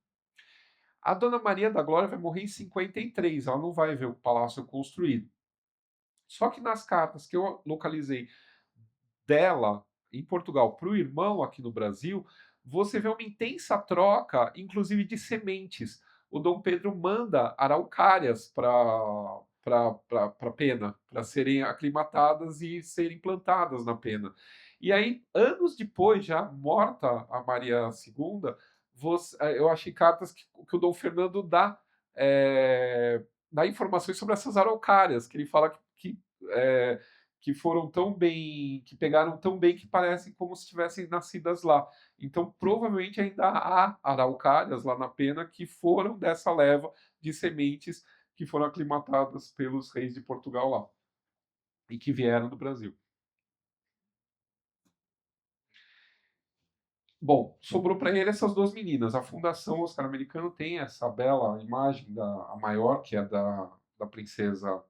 A Dona Maria da Glória vai morrer em 53, ela não vai ver o palácio construído. Só que nas cartas que eu localizei dela em Portugal para o irmão aqui no Brasil, você vê uma intensa troca, inclusive de sementes. O Dom Pedro manda araucárias para Pena, para serem aclimatadas e serem plantadas na Pena. E aí, anos depois, já morta a Maria II, eu achei cartas que o Dom Fernando dá informações sobre essas araucárias, que ele fala que foram tão bem, que pegaram tão bem que parecem como se tivessem nascidas lá. Então, provavelmente ainda há araucárias lá na Pena que foram dessa leva de sementes que foram aclimatadas pelos reis de Portugal lá e que vieram do Brasil. Bom, sobrou para ele essas duas meninas. A Fundação Oscar Americano tem essa bela imagem a maior, que é da princesa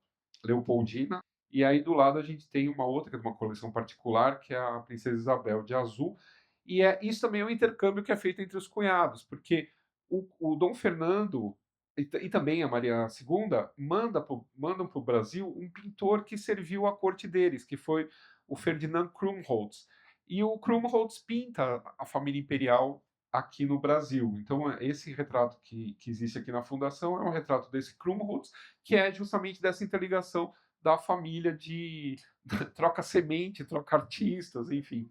Leopoldina, E aí do lado a gente tem uma outra, que é de uma coleção particular, que é a Princesa Isabel de azul. E isso também é um intercâmbio que é feito entre os cunhados, porque o Dom Fernando e também a Maria II mandam para o Brasil um pintor que serviu à corte deles, que foi o Ferdinand Krumholtz. E o Krumholtz pinta a família imperial aqui no Brasil. Então, esse retrato que existe aqui na Fundação é um retrato desse Krumholtz, que é justamente dessa interligação da família de troca semente, troca artistas, enfim.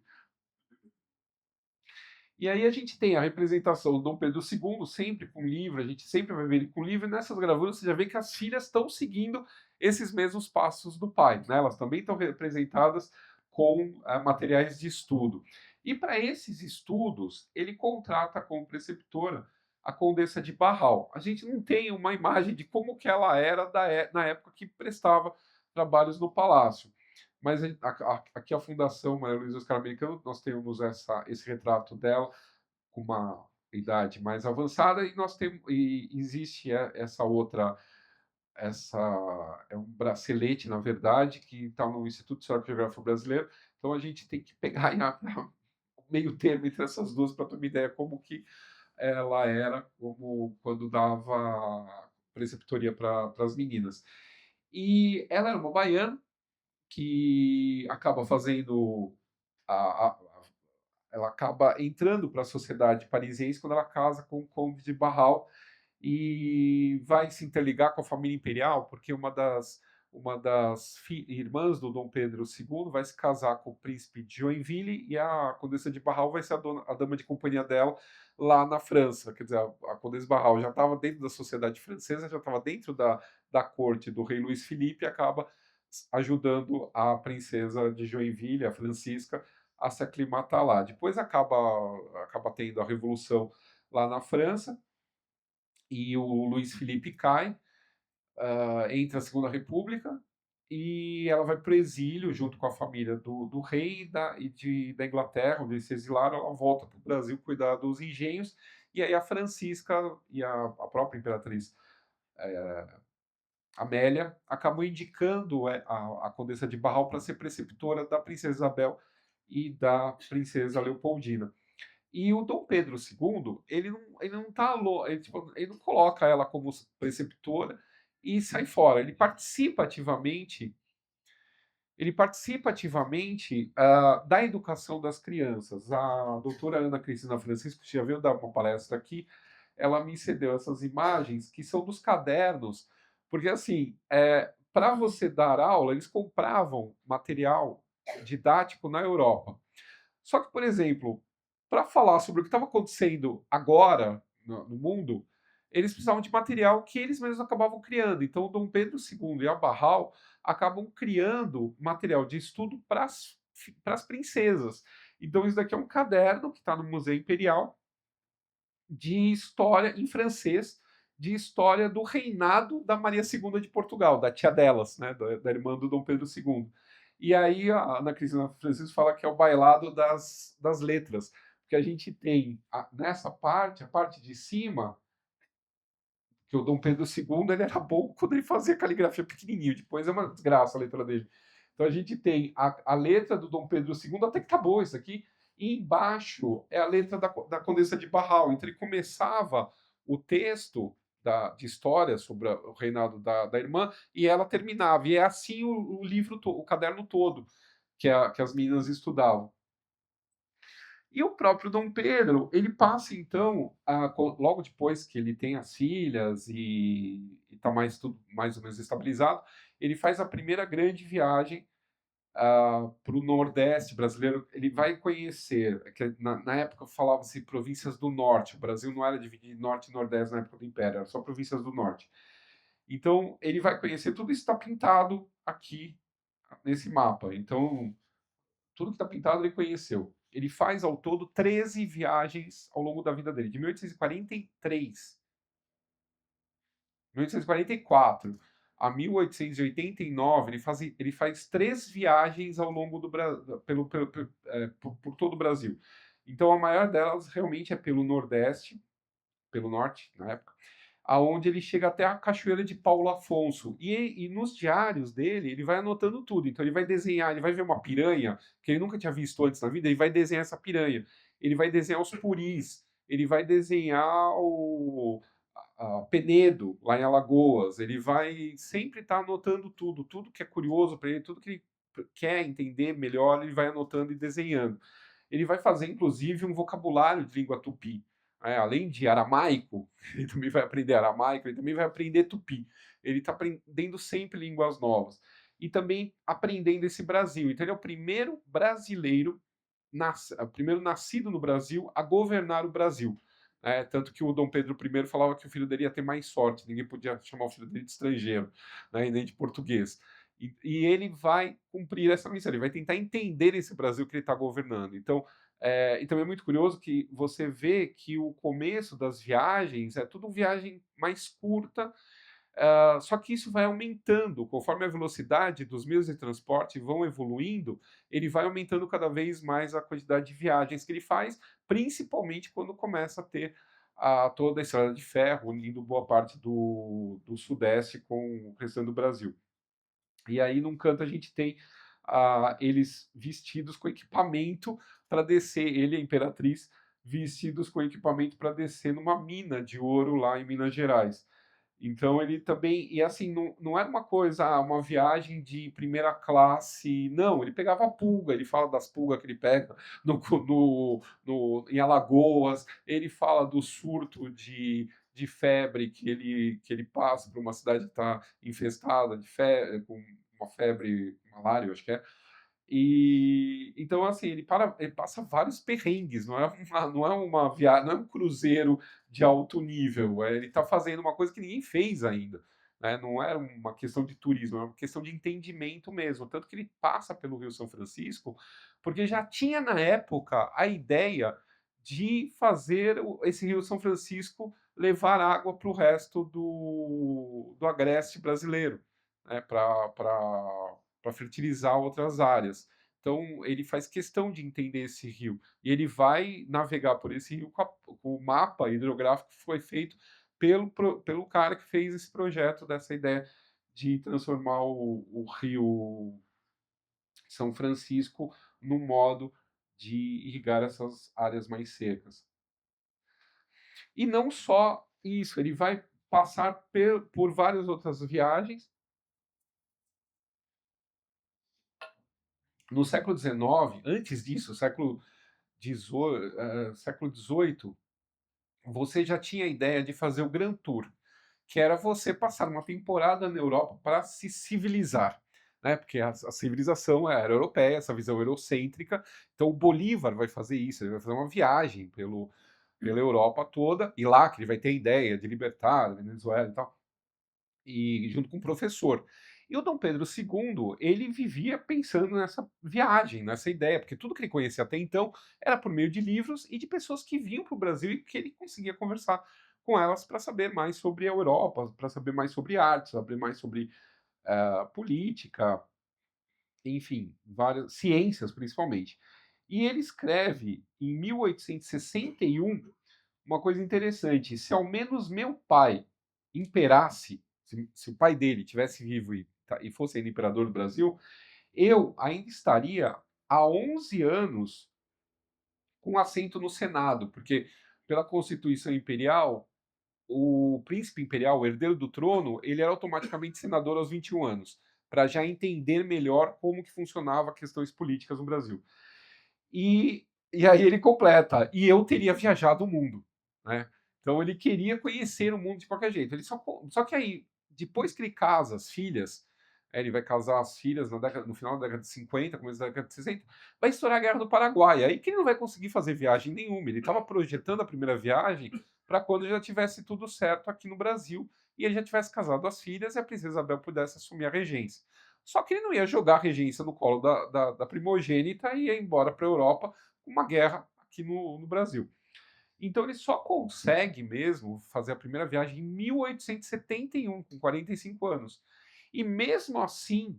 E aí a gente tem a representação do Dom Pedro II, sempre com livro, a gente sempre vai ver ele com livro, e nessas gravuras você já vê que as filhas estão seguindo esses mesmos passos do pai, né? Elas também estão representadas com materiais de estudo. E para esses estudos, ele contrata como preceptora a Condessa de Barral. A gente não tem uma imagem de como que ela era na época que prestava trabalhos no palácio. Mas aqui a Fundação Maria Luísa Oscar Americano, nós temos esse retrato dela com uma idade mais avançada e nós temos existe essa outra essa é um bracelete na verdade que está no Instituto Histórico e Geográfico Brasileiro. Então a gente tem que pegar o meio termo entre essas duas para ter uma ideia como que ela era como quando dava preceptoria para as meninas. E ela era uma baiana que acaba fazendo a, a, ela acaba entrando para a sociedade parisiense quando ela casa com o Conde de Barral e vai se interligar com a família imperial, porque uma das irmãs do Dom Pedro II vai se casar com o príncipe de Joinville e a Condessa de Barral vai ser a dama de companhia dela lá na França. Quer dizer, a Condessa de Barral já estava dentro da sociedade francesa, já estava dentro da corte do rei Luís Felipe e acaba ajudando a princesa de Joinville, a Francisca, a se aclimatar lá. Depois acaba tendo a revolução lá na França e o Luís Felipe cai, entra a Segunda República e ela vai para o exílio junto com a família do rei da Inglaterra, onde eles se exilaram. Ela volta para o Brasil cuidar dos engenhos e aí a Francisca e a própria imperatriz Amélia acabou indicando a Condessa de Barral para ser preceptora da Princesa Isabel e da Princesa Leopoldina. E o Dom Pedro II, ele não tá ele não coloca ela como preceptora e sai fora. Ele participa ativamente da educação das crianças. A doutora Ana Cristina Francisco, que já veio dar uma palestra aqui, ela me cedeu essas imagens que são dos cadernos, porque assim, para você dar aula, eles compravam material didático na Europa. Só que, por exemplo, para falar sobre o que estava acontecendo agora no mundo, eles precisavam de material que eles mesmos acabavam criando. Então, o Dom Pedro II e a Barral acabam criando material de estudo para as princesas. Então, isso daqui é um caderno que está no Museu Imperial de história em francês, de história do reinado da Maria II de Portugal, da tia delas, né, da irmã do Dom Pedro II. E aí a Ana Cristina Francisco fala que é o bailado das letras, porque a gente tem nessa parte, a parte de cima, que o Dom Pedro II ele era bom quando ele fazia caligrafia pequenininho, depois é uma desgraça a letra dele. Então a gente tem a letra do Dom Pedro II, até que tá boa isso aqui, e embaixo é a letra da Condessa de Barral. Então ele começava o texto de história sobre o reinado da irmã e ela terminava. E é assim o livro, o caderno todo que as meninas estudavam. E o próprio Dom Pedro, ele passa então, logo depois que ele tem as filhas e está tudo mais ou menos estabilizado, ele faz a primeira grande viagem para o Nordeste brasileiro. Ele vai conhecer, que na época falava-se províncias do Norte, o Brasil não era dividido em Norte e Nordeste na época do Império, era só províncias do Norte. Então, ele vai conhecer, tudo isso está pintado aqui nesse mapa. Então, tudo que está pintado ele conheceu. Ele faz ao todo 13 viagens ao longo da vida dele, de 1843, 1844 a 1889. Ele faz 3 viagens ao longo do por todo o Brasil. Então a maior delas realmente é pelo Nordeste, pelo Norte na época. aonde ele chega até a Cachoeira de Paulo Afonso. E nos diários dele, ele vai anotando tudo. Então ele vai desenhar, ele vai ver uma piranha, que ele nunca tinha visto antes na vida, ele vai desenhar essa piranha. Ele vai desenhar os puris, ele vai desenhar Penedo, lá em Alagoas. Ele vai sempre estar anotando tudo, tudo que é curioso para ele, tudo que ele quer entender melhor, ele vai anotando e desenhando. Ele vai fazer, inclusive, um vocabulário de língua tupi. Além de aramaico, ele também vai aprender aramaico, ele também vai aprender tupi. Ele está aprendendo sempre línguas novas. E também aprendendo esse Brasil. Então, ele é o primeiro brasileiro, primeiro nascido no Brasil, a governar o Brasil. Tanto que o Dom Pedro I falava que o filho dele ia ter mais sorte, ninguém podia chamar o filho dele de estrangeiro, e nem de português. E ele vai cumprir essa missão, ele vai tentar entender esse Brasil que ele está governando. Então, e também é muito curioso que você vê que o começo das viagens é tudo viagem mais curta, só que isso vai aumentando, conforme a velocidade dos meios de transporte vão evoluindo, ele vai aumentando cada vez mais a quantidade de viagens que ele faz, principalmente quando começa a ter toda a estrada de ferro, unindo boa parte do Sudeste com o restante do Brasil. E aí, num canto, a gente tem eles vestidos com equipamento para descer, ele e a Imperatriz, vestidos com equipamento para descer numa mina de ouro lá em Minas Gerais. Então ele também, e assim, não era uma coisa, uma viagem de primeira classe, não, ele pegava pulga, ele fala das pulgas que ele pega em Alagoas, ele fala do surto de febre que ele passa para uma cidade que está infestada de febre, com uma febre, malária, acho que é. E então, assim, ele passa vários perrengues, não é uma viagem, não é um cruzeiro de alto nível, ele está fazendo uma coisa que ninguém fez ainda. Não é uma questão de turismo, é uma questão de entendimento mesmo. Tanto que ele passa pelo Rio São Francisco, porque já tinha na época a ideia de fazer esse Rio São Francisco levar água para o resto do agreste brasileiro, para fertilizar outras áreas. Então, ele faz questão de entender esse rio. E ele vai navegar por esse rio com o mapa hidrográfico que foi feito pelo cara que fez esse projeto, dessa ideia de transformar o rio São Francisco num modo de irrigar essas áreas mais secas. E não só isso, ele vai passar por várias outras viagens. No século XIX, antes disso, século XVIII, você já tinha a ideia de fazer o Grand Tour, que era você passar uma temporada na Europa para se civilizar, porque a civilização era europeia, essa visão eurocêntrica. Então o Bolívar vai fazer isso, ele vai fazer uma viagem pela Europa toda, e lá que ele vai ter a ideia de libertar a Venezuela e tal, e junto com o professor. E o Dom Pedro II, ele vivia pensando nessa viagem, nessa ideia, porque tudo que ele conhecia até então era por meio de livros e de pessoas que vinham para o Brasil e que ele conseguia conversar com elas para saber mais sobre a Europa, para saber mais sobre arte, saber mais sobre política, enfim, várias ciências principalmente. E ele escreve em 1861 uma coisa interessante: se ao menos meu pai imperasse, se o pai dele tivesse vivo e fosse ainda imperador do Brasil, eu ainda estaria há 11 anos com assento no Senado, porque pela Constituição Imperial, o príncipe imperial, o herdeiro do trono, ele era automaticamente senador aos 21 anos, para já entender melhor como que funcionava questões políticas no Brasil. E aí ele completa, e eu teria viajado o mundo, né? Então ele queria conhecer o mundo de qualquer jeito. Só que aí, depois que ele casa as filhas, ele vai casar as filhas no final da década de 50, começo da década de 60, vai estourar a Guerra do Paraguai. Aí que ele não vai conseguir fazer viagem nenhuma. Ele estava projetando a primeira viagem para quando já tivesse tudo certo aqui no Brasil e ele já tivesse casado as filhas e a princesa Isabel pudesse assumir a regência. Só que ele não ia jogar a regência no colo da primogênita e ia embora para a Europa com uma guerra aqui no Brasil. Então ele só consegue mesmo fazer a primeira viagem em 1871, com 45 anos. E mesmo assim,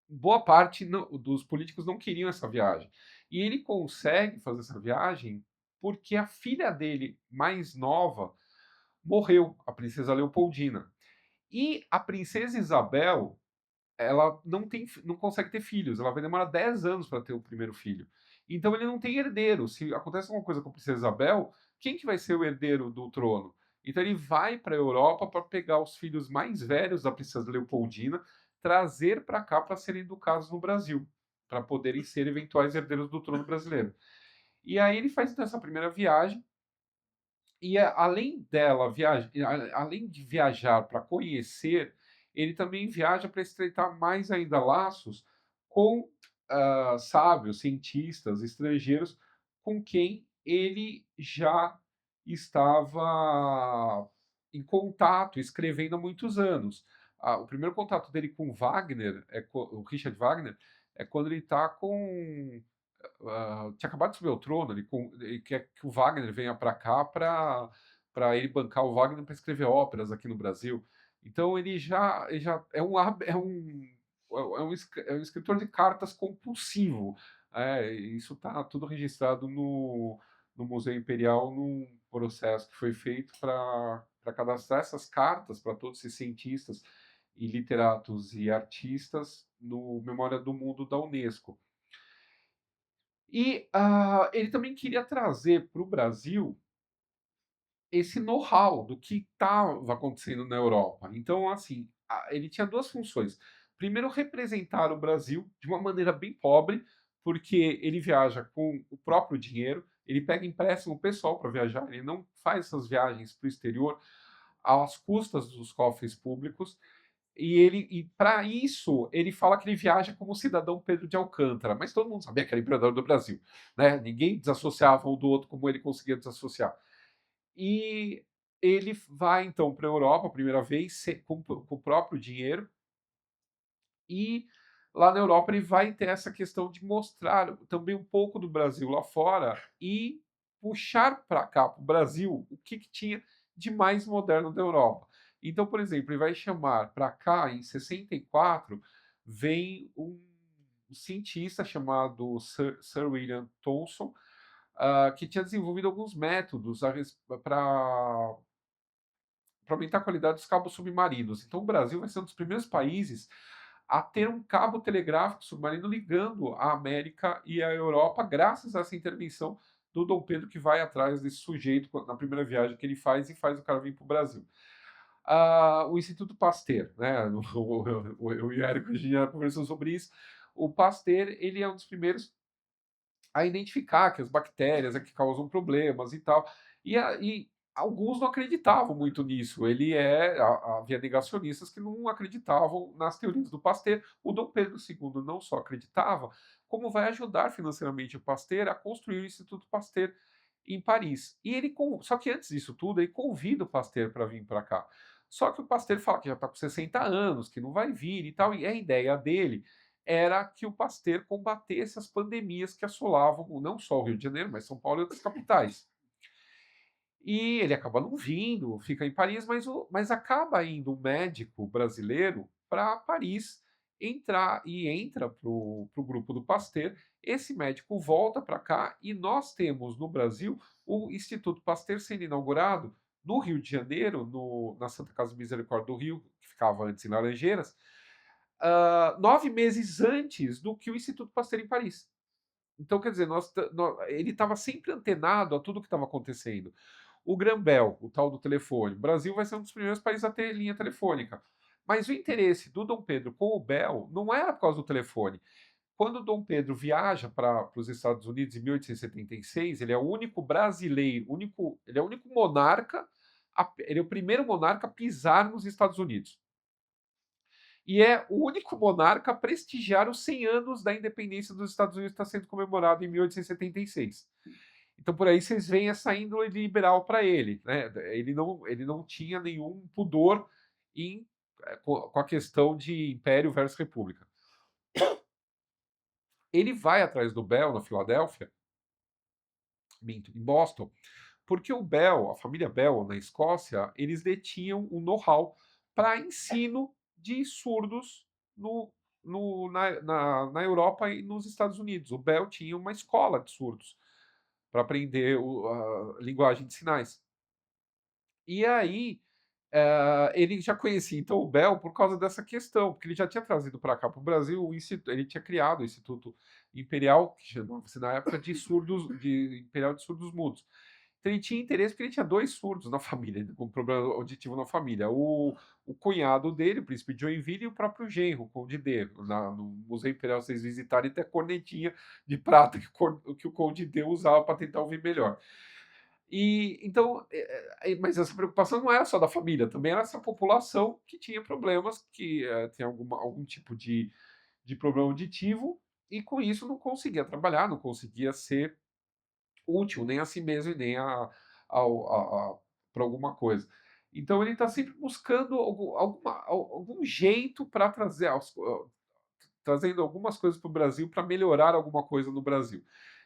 boa parte dos políticos não queriam essa viagem. E ele consegue fazer essa viagem porque a filha dele, mais nova, morreu, a princesa Leopoldina. E a princesa Isabel, ela não consegue ter filhos, ela vai demorar 10 anos para ter o primeiro filho. Então ele não tem herdeiro. Se acontece alguma coisa com a princesa Isabel, quem que vai ser o herdeiro do trono? Então ele vai para a Europa para pegar os filhos mais velhos da princesa Leopoldina, trazer para cá para serem educados no Brasil, para poderem ser eventuais herdeiros do trono brasileiro. E aí ele faz então essa primeira viagem, e além dela além de viajar para conhecer, ele também viaja para estreitar mais ainda laços com sábios, cientistas estrangeiros com quem ele já estava em contato, escrevendo há muitos anos. O primeiro contato dele com Wagner, o Richard Wagner, é quando ele está com tinha acabado de subir ao trono, ele quer que o Wagner venha para cá para ele bancar o Wagner para escrever óperas aqui no Brasil. Então ele já é um escritor de cartas compulsivo. Isso está tudo registrado no Museu Imperial num processo que foi feito para cadastrar essas cartas para todos esses cientistas e literatos e artistas no Memória do Mundo da Unesco. E ele também queria trazer para o Brasil esse know-how do que estava acontecendo na Europa. Então, assim, ele tinha duas funções. Primeiro, representar o Brasil de uma maneira bem pobre, porque ele viaja com o próprio dinheiro, ele pega empréstimo pessoal para viajar, ele não faz essas viagens para o exterior às custas dos cofres públicos. E para isso, ele fala que ele viaja como cidadão Pedro de Alcântara, mas todo mundo sabia que era imperador do Brasil, né? Ninguém desassociava um do outro como ele conseguia desassociar. E ele vai então para a Europa a primeira vez com o próprio dinheiro, e lá na Europa ele vai ter essa questão de mostrar também um pouco do Brasil lá fora e puxar para cá, para o Brasil, o que tinha de mais moderno da Europa. Então, por exemplo, ele vai chamar para cá, em 64, vem um cientista chamado Sir William Thomson, que tinha desenvolvido alguns métodos para aumentar a qualidade dos cabos submarinos. Então, o Brasil vai ser um dos primeiros países a ter um cabo telegráfico submarino ligando a América e a Europa, graças a essa intervenção do Dom Pedro, que vai atrás desse sujeito na primeira viagem que ele faz e faz o cara vir para o Brasil. O Instituto Pasteur, né? Eu e o Érico já conversamos sobre isso. O Pasteur, ele é um dos primeiros a identificar que as bactérias é que causam problemas e tal. E alguns não acreditavam muito nisso. Havia negacionistas que não acreditavam nas teorias do Pasteur. O Dom Pedro II não só acreditava, como vai ajudar financeiramente o Pasteur a construir o Instituto Pasteur em Paris. Só que antes disso tudo, ele convida o Pasteur para vir para cá. Só que o Pasteur fala que já está com 60 anos, que não vai vir e tal. E a ideia dele era que o Pasteur combatesse as pandemias que assolavam não só o Rio de Janeiro, mas São Paulo e outras capitais. E ele acaba não vindo, fica em Paris, mas acaba indo um médico brasileiro para Paris entra para o grupo do Pasteur. Esse médico volta para cá e nós temos no Brasil o Instituto Pasteur sendo inaugurado no Rio de Janeiro, na Santa Casa de Misericórdia do Rio, que ficava antes em Laranjeiras, 9 meses antes do que o Instituto Pasteur em Paris. Então, quer dizer, ele estava sempre antenado a tudo que estava acontecendo. O Grambel, o tal do telefone, o Brasil vai ser um dos primeiros países a ter linha telefônica. Mas o interesse do Dom Pedro com o Bell não era por causa do telefone. Quando o Dom Pedro viaja para os Estados Unidos em 1876, ele é o único brasileiro, ele é o único monarca, ele é o primeiro monarca a pisar nos Estados Unidos. E é o único monarca a prestigiar os 100 anos da independência dos Estados Unidos, que está sendo comemorado em 1876. Então, por aí vocês veem essa índole liberal para ele. Né? Ele não tinha nenhum pudor com a questão de império versus república. Ele vai atrás do Bell na Filadélfia, em Boston, porque o Bell, a família Bell na Escócia, eles detinham um know-how para ensino de surdos na Europa e nos Estados Unidos. O Bell tinha uma escola de surdos para aprender a linguagem de sinais. E aí, ele já conhecia então o Bell por causa dessa questão, porque ele já tinha trazido para cá para o Brasil ele tinha criado o Instituto Imperial, que chamava-se na época de surdos, de Imperial de Surdos Mudos. Então ele tinha interesse porque ele tinha dois surdos na família, com problema auditivo na família. O cunhado dele, o príncipe de Joinville, e o próprio genro, o Conde D. No Museu Imperial, vocês visitarem, tem a cornetinha de prata que o Conde D usava para tentar ouvir melhor. E então, mas essa preocupação não era só da família, também era essa população que tinha problemas, que tinha algum tipo de problema auditivo, e com isso não conseguia trabalhar, não conseguia ser útil nem a si mesmo e nem para alguma coisa. Então ele está sempre buscando algum jeito para trazendo algumas coisas para o Brasil para melhorar alguma coisa no Brasil.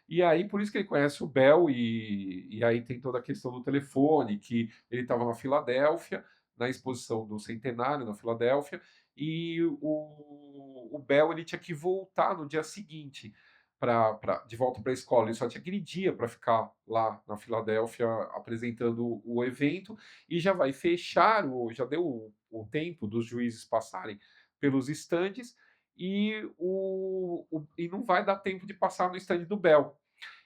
E aí, por isso que ele conhece o Bell, e aí tem toda a questão do telefone, que ele estava na Filadélfia, na exposição do centenário na Filadélfia, e o Bell ele tinha que voltar no dia seguinte de volta para a escola. Ele só tinha aquele dia para ficar lá na Filadélfia apresentando o evento, e já vai fechar, já deu o tempo dos juízes passarem pelos estandes, e não vai dar tempo de passar no stand do Bell.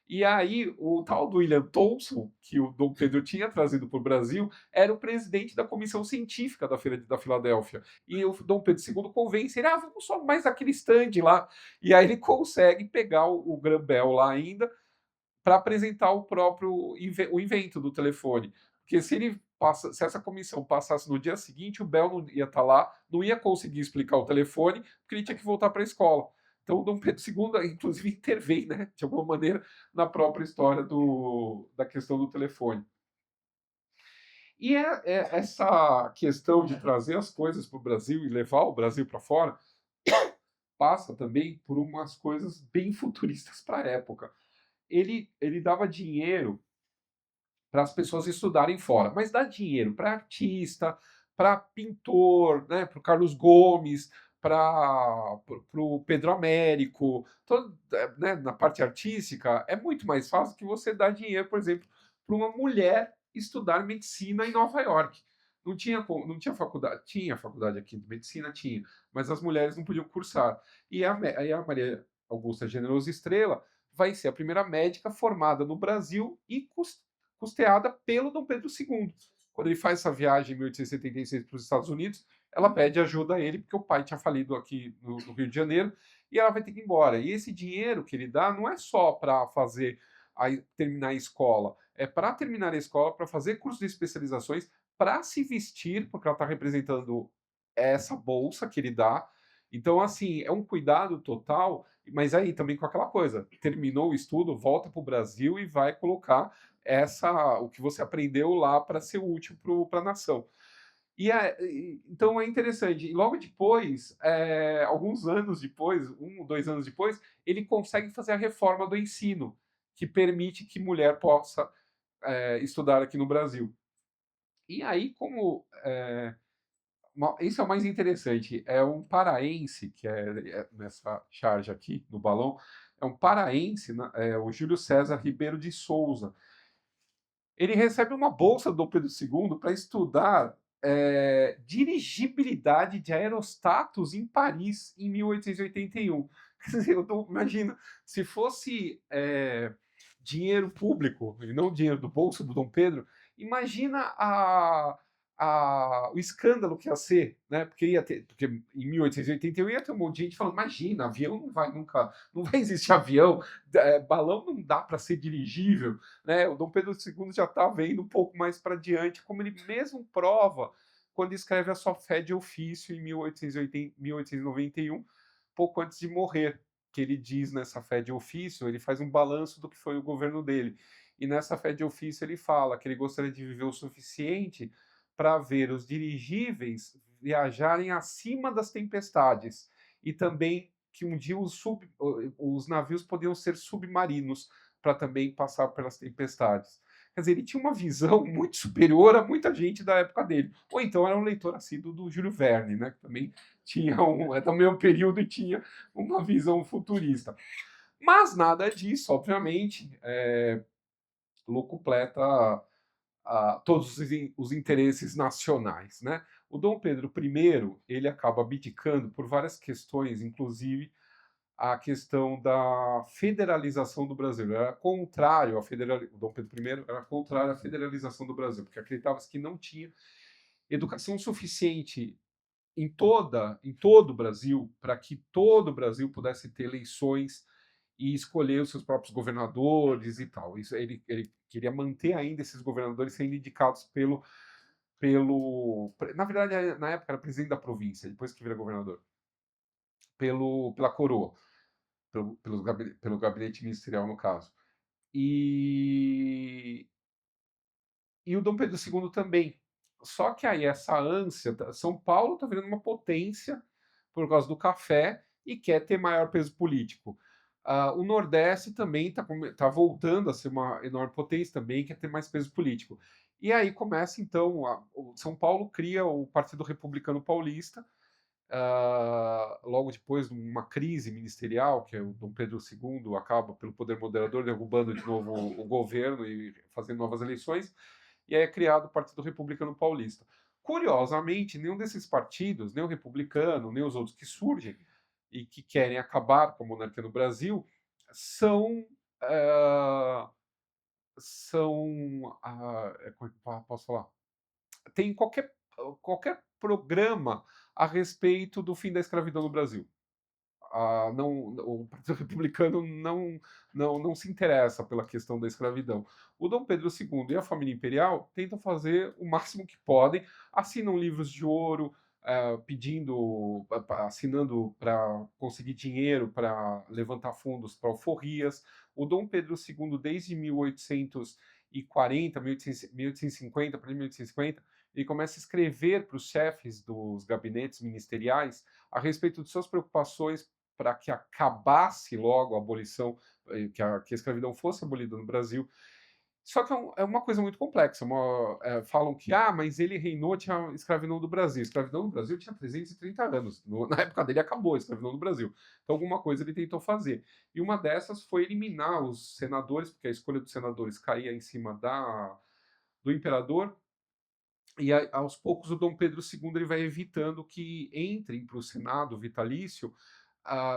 E aí, o tal do William Thomson, que o Dom Pedro tinha trazido para o Brasil, era o presidente da comissão científica da Feira da Filadélfia. E o Dom Pedro II convence ele, vamos só mais aquele stand lá. E aí ele consegue pegar o Graham Bell lá ainda, para apresentar o invento do telefone. Porque se essa comissão passasse no dia seguinte, o Bell não ia estar lá, não ia conseguir explicar o telefone, porque ele tinha que voltar para a escola. Então, o Dom Pedro II, inclusive, intervém, né, de alguma maneira, na própria história da questão do telefone. E essa questão de trazer as coisas para o Brasil e levar o Brasil para fora passa também por umas coisas bem futuristas para a época. Ele dava dinheiro para as pessoas estudarem fora, mas dá dinheiro para artista, para pintor, né, para o Carlos Gomes, para o Pedro Américo, né, na parte artística, é muito mais fácil que você dar dinheiro, por exemplo, para uma mulher estudar medicina em Nova York. Não tinha faculdade, tinha faculdade aqui de medicina, tinha, mas as mulheres não podiam cursar. E a Maria Augusta Generoso Estrela vai ser a primeira médica formada no Brasil e custeada pelo Dom Pedro II. Quando ele faz essa viagem em 1876 para os Estados Unidos, ela pede ajuda a ele, porque o pai tinha falido aqui no Rio de Janeiro, e ela vai ter que ir embora. E esse dinheiro que ele dá não é só para terminar a escola, é para terminar a escola, para fazer curso de especializações, para se vestir, porque ela está representando essa bolsa que ele dá. Então, assim, é um cuidado total, mas aí também com aquela coisa, terminou o estudo, volta para o Brasil e vai colocar o que você aprendeu lá para ser útil para a nação. Então é interessante. E logo depois, alguns anos depois, 2 anos depois, ele consegue fazer a reforma do ensino, que permite que mulher possa estudar aqui no Brasil. E aí, isso é o mais interessante, é um paraense, que nessa charge aqui, no balão, é um paraense, o Júlio César Ribeiro de Souza. Ele recebe uma bolsa do Dom Pedro II para estudar dirigibilidade de aerostatos em Paris, em 1881. Quer dizer, imagino, se fosse dinheiro público, e não dinheiro do bolso do Dom Pedro, imagina o escândalo que ia ser, né? Porque em 1881 ia ter um monte de gente falando, imagina, avião não vai nunca, não vai existir avião, balão não dá para ser dirigível, né? O Dom Pedro II já está vendo um pouco mais para diante, como ele mesmo prova quando escreve a sua fé de ofício em 1891, pouco antes de morrer, que ele diz nessa fé de ofício, ele faz um balanço do que foi o governo dele. E nessa fé de ofício ele fala que ele gostaria de viver o suficiente para ver os dirigíveis viajarem acima das tempestades, e também que um dia os navios podiam ser submarinos para também passar pelas tempestades. Quer dizer, ele tinha uma visão muito superior a muita gente da época dele. Ou então era um leitor assíduo do Júlio Verne, né, que também é do mesmo período e tinha uma visão futurista. Mas nada disso, obviamente, locupleta todos os interesses nacionais, né? O Dom Pedro I, ele acaba abdicando por várias questões, inclusive a questão da federalização do Brasil. Ele era contrário à o Dom Pedro I era contrário à federalização do Brasil, porque acreditava-se que não tinha educação suficiente em todo o Brasil para que todo o Brasil pudesse ter eleições e escolher os seus próprios governadores e tal. Isso ele queria manter ainda esses governadores sendo indicados na verdade, na época era presidente da província, depois que vira governador, pela coroa, pelo gabinete ministerial, no caso. E, e o Dom Pedro II também. Só que aí essa ânsia, São Paulo está virando uma potência por causa do café e quer ter maior peso político. O Nordeste também está voltando a ser uma enorme potência também, quer ter mais peso político. E aí começa então, o São Paulo cria o Partido Republicano Paulista, logo depois de uma crise ministerial, que é o Dom Pedro II acaba pelo poder moderador derrubando de novo o governo e fazendo novas eleições, e aí é criado o Partido Republicano Paulista. Curiosamente, nenhum desses partidos, nem o republicano, nem os outros que surgem e que querem acabar com a monarquia no Brasil, são como é que eu posso falar? Tem qualquer programa a respeito do fim da escravidão no Brasil. O Partido Republicano não se interessa pela questão da escravidão. O Dom Pedro II e a família imperial tentam fazer o máximo que podem, assinam livros de ouro, assinando para conseguir dinheiro para levantar fundos para alforrias. O Dom Pedro II, desde 1840, 1850, para 1850, ele começa a escrever para os chefes dos gabinetes ministeriais a respeito de suas preocupações para que acabasse logo a abolição, que a escravidão fosse abolida no Brasil. Só que é uma coisa muito complexa. Falam que, mas ele reinou, tinha escravidão do Brasil. Escravidão no Brasil tinha 330 anos. Na época dele acabou a escravidão no Brasil. Então, alguma coisa ele tentou fazer. E uma dessas foi eliminar os senadores, porque a escolha dos senadores caía em cima do imperador. E aos poucos o Dom Pedro II ele vai evitando que entrem para o Senado vitalício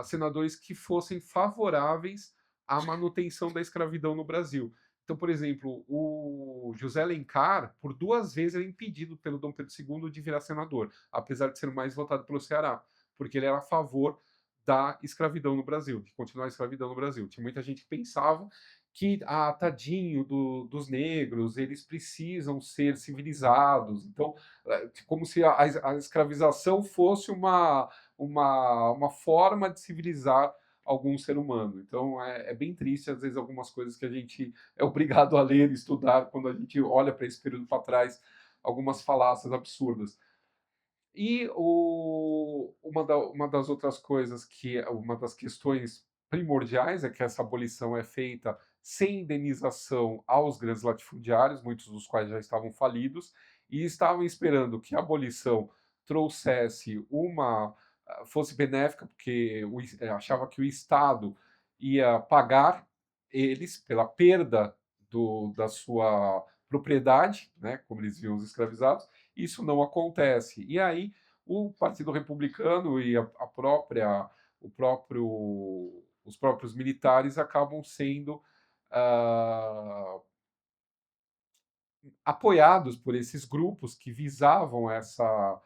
senadores que fossem favoráveis à manutenção da escravidão no Brasil. Então, por exemplo, o José Alencar, por 2 vezes, é impedido pelo Dom Pedro II de virar senador, apesar de ser o mais votado pelo Ceará, porque ele era a favor da escravidão no Brasil, de continuar a escravidão no Brasil. Tinha muita gente que pensava que, tadinho dos negros, eles precisam ser civilizados. Então, como se a escravização fosse uma forma de civilizar algum ser humano. Então, é bem triste, às vezes, algumas coisas que a gente é obrigado a ler e estudar quando a gente olha para esse período para trás, algumas falácias absurdas. E uma das outras coisas uma das questões primordiais é que essa abolição é feita sem indenização aos grandes latifundiários, muitos dos quais já estavam falidos, e estavam esperando que a abolição trouxesse fosse benéfica, porque achava que o Estado ia pagar eles pela perda da sua propriedade, né, como eles viam os escravizados. Isso não acontece. E aí o Partido Republicano e os próprios militares acabam sendo apoiados por esses grupos que visavam essa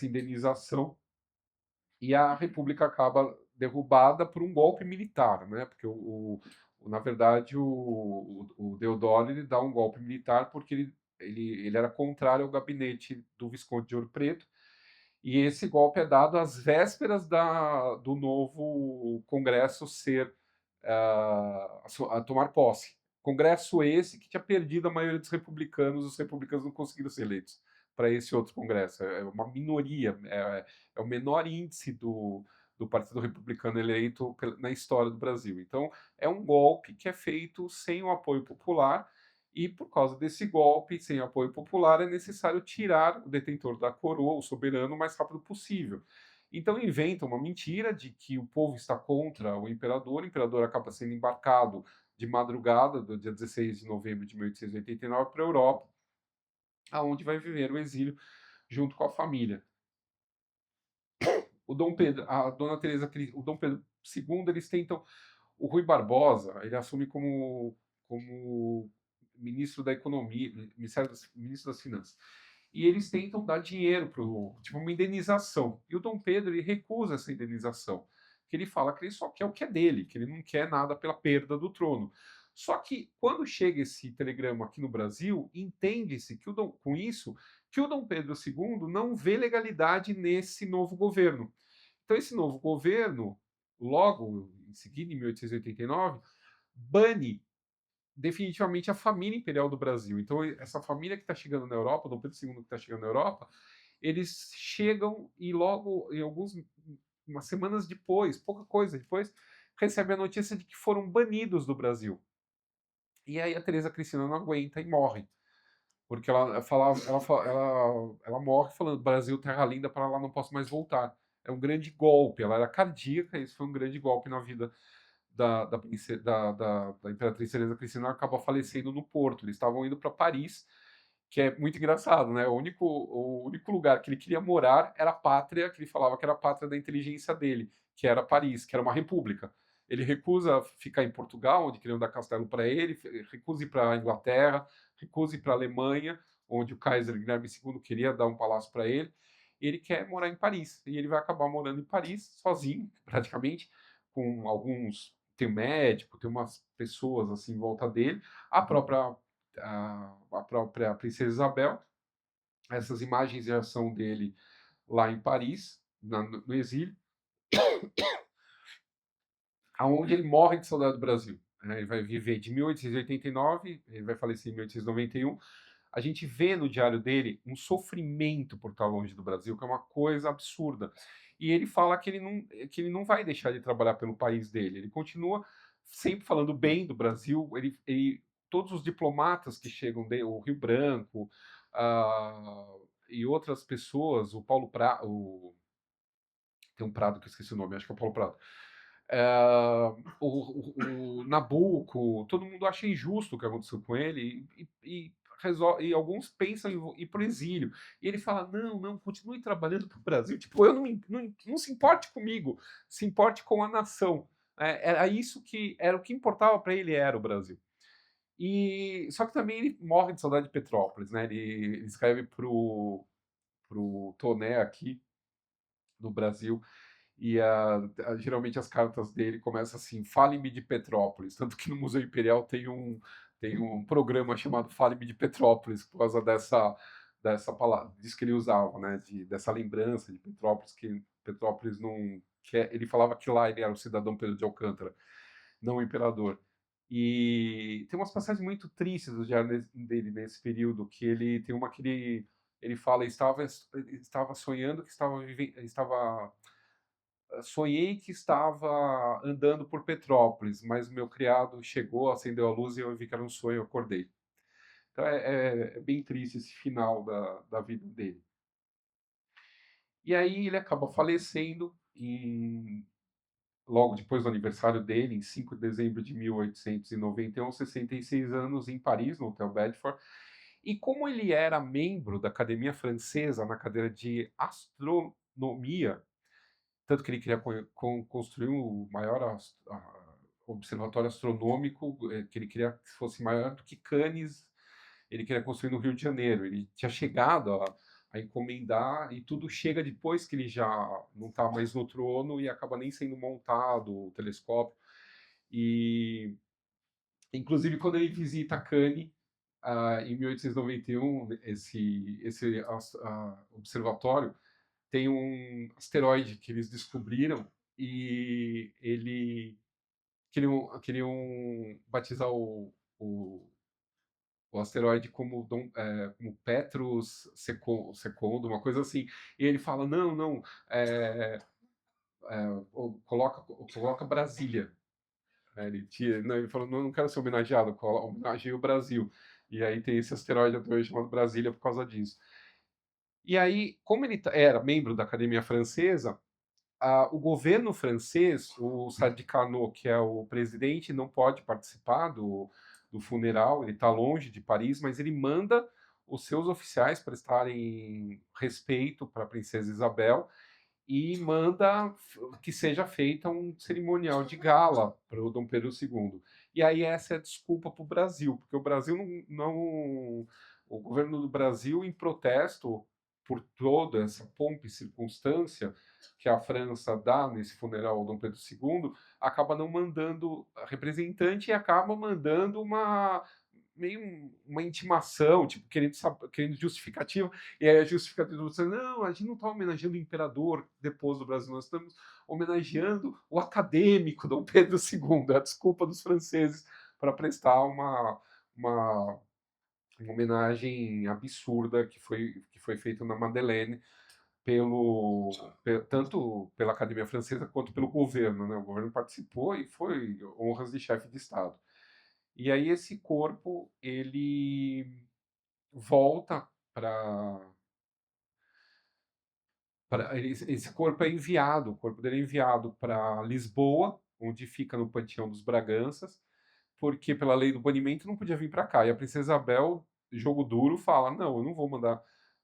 indenização, e a República acaba derrubada por um golpe militar, né? Porque na verdade o Deodoro ele dá um golpe militar porque ele era contrário ao gabinete do Visconde de Ouro Preto, e esse golpe é dado às vésperas do novo Congresso a tomar posse. Congresso esse que tinha perdido a maioria dos republicanos, os republicanos não conseguiram ser eleitos para esse outro Congresso. É uma minoria, é o menor índice do Partido Republicano eleito na história do Brasil. Então, é um golpe que é feito sem o apoio popular, e por causa desse golpe, sem apoio popular, é necessário tirar o detentor da coroa, o soberano, o mais rápido possível. Então inventam uma mentira de que o povo está contra o imperador acaba sendo embarcado de madrugada, do dia 16 de novembro de 1889, para a Europa, aonde vai viver o exílio junto com a família. O Dom Pedro, a Dona Teresa, o Dom Pedro II, eles tentam. O Rui Barbosa, ele assume como ministro da Economia, ministro das Finanças. E eles tentam dar dinheiro para tipo uma indenização. E o Dom Pedro ele recusa essa indenização, que ele fala que ele só quer o que é dele, que ele não quer nada pela perda do trono. Só que quando chega esse telegrama aqui no Brasil, entende-se que com isso que o Dom Pedro II não vê legalidade nesse novo governo. Então esse novo governo, logo em seguida, em 1889, bane definitivamente a família imperial do Brasil. Então, essa família que está chegando na Europa, Dom Pedro II que está chegando na Europa, eles chegam e logo, em umas semanas depois, pouca coisa depois, recebe a notícia de que foram banidos do Brasil. E aí a Teresa Cristina não aguenta e morre. Porque ela morre falando: Brasil, terra linda, para lá não posso mais voltar. É um grande golpe. Ela era cardíaca, isso foi um grande golpe na vida da Imperatriz Teresa Cristina. Ela acaba falecendo no Porto. Eles estavam indo para Paris, que é muito engraçado, né? O único lugar que ele queria morar era a pátria, que ele falava que era a pátria da inteligência dele, que era Paris, que era uma república. Ele recusa ficar em Portugal, onde queriam dar castelo para ele, recusa ir para a Inglaterra, recusa ir para a Alemanha, onde o Kaiser Guilherme II queria dar um palácio para ele. Ele quer morar em Paris, e ele vai acabar morando em Paris, sozinho, praticamente, com alguns. Tem um médico, tem umas pessoas assim em volta dele, a própria Princesa Isabel. Essas imagens já são dele lá em Paris, no exílio, aonde ele morre de saudade do Brasil. Ele vai viver de 1889, ele vai falecer em 1891. A gente vê no diário dele um sofrimento por estar longe do Brasil, que é uma coisa absurda. E ele fala que ele não vai deixar de trabalhar pelo país dele. Ele continua sempre falando bem do Brasil. Todos os diplomatas que chegam, o Rio Branco, e outras pessoas, o Paulo Prado, tem um Prado que eu esqueci o nome, acho que é o Paulo Prado. O Nabucco, todo mundo acha injusto o que aconteceu com ele e alguns pensam em ir para o exílio. E ele fala: não, não, continue trabalhando para o Brasil. Tipo, eu não se importe comigo, se importe com a nação. Era isso que era o que importava para ele, era o Brasil. E só que também ele morre de saudade de Petrópolis, né? Ele escreve pro Toné aqui no Brasil e geralmente as cartas dele começam assim: fale-me de Petrópolis. Tanto que no Museu Imperial tem um programa chamado Fale-me de Petrópolis, por causa dessa palavra, disso que ele usava, né? Dessa lembrança de Petrópolis, que Petrópolis não. Ele falava que lá ele era o cidadão Pedro de Alcântara, não o imperador. E tem umas passagens muito tristes do diário dele nesse período, que ele tem uma que ele fala: estava sonhando que sonhei que estava andando por Petrópolis, mas o meu criado chegou, acendeu a luz e eu vi que era um sonho, eu acordei. Então é bem triste esse final da vida dele. E aí ele acaba falecendo logo depois do aniversário dele, em 5 de dezembro de 1891, 66 anos, em Paris, no Hotel Bedford. E como ele era membro da Academia Francesa na cadeira de Astronomia, tanto que ele queria construir o maior observatório astronômico, que ele queria que fosse maior do que Cannes, ele queria construir no Rio de Janeiro. Ele tinha chegado a encomendar, e tudo chega depois que ele já não está mais no trono e acaba nem sendo montado o telescópio. E, inclusive, quando ele visita Cannes, em 1891, esse observatório tem um asteroide que eles descobriram e queriam batizar o asteroide como Petrus Secondo, uma coisa assim. E ele fala: não, não, coloca Brasília. Ele falou: não, não quero ser homenageado, homenageei o Brasil. E aí tem esse asteroide até hoje chamado Brasília por causa disso. E aí, como ele era membro da Academia Francesa, o governo francês, o Sadi Carnot, que é o presidente, não pode participar do funeral, ele está longe de Paris, mas ele manda os seus oficiais prestarem respeito para a princesa Isabel e manda que seja feita um cerimonial de gala para o Dom Pedro II. E aí essa é a desculpa para o Brasil, porque o Brasil o governo do Brasil, em protesto por toda essa pompa e circunstância que a França dá nesse funeral ao Dom Pedro II, acaba não mandando representante e acaba mandando meio uma intimação, tipo, querendo justificativa, e aí a justificativa você, não, a gente não está homenageando o imperador depois do Brasil, nós estamos homenageando o acadêmico Dom Pedro II, a desculpa dos franceses para prestar uma homenagem absurda que foi feita na Madeleine tanto pela Academia Francesa quanto pelo governo, né? O governo participou e foi honras de chefe de Estado. E aí esse corpo ele volta para esse corpo é enviado, o corpo dele é enviado para Lisboa, onde fica no Panteão dos Braganças, porque pela lei do banimento não podia vir para cá. E a princesa Isabel, jogo duro, fala: "Não, eu não vou mandar".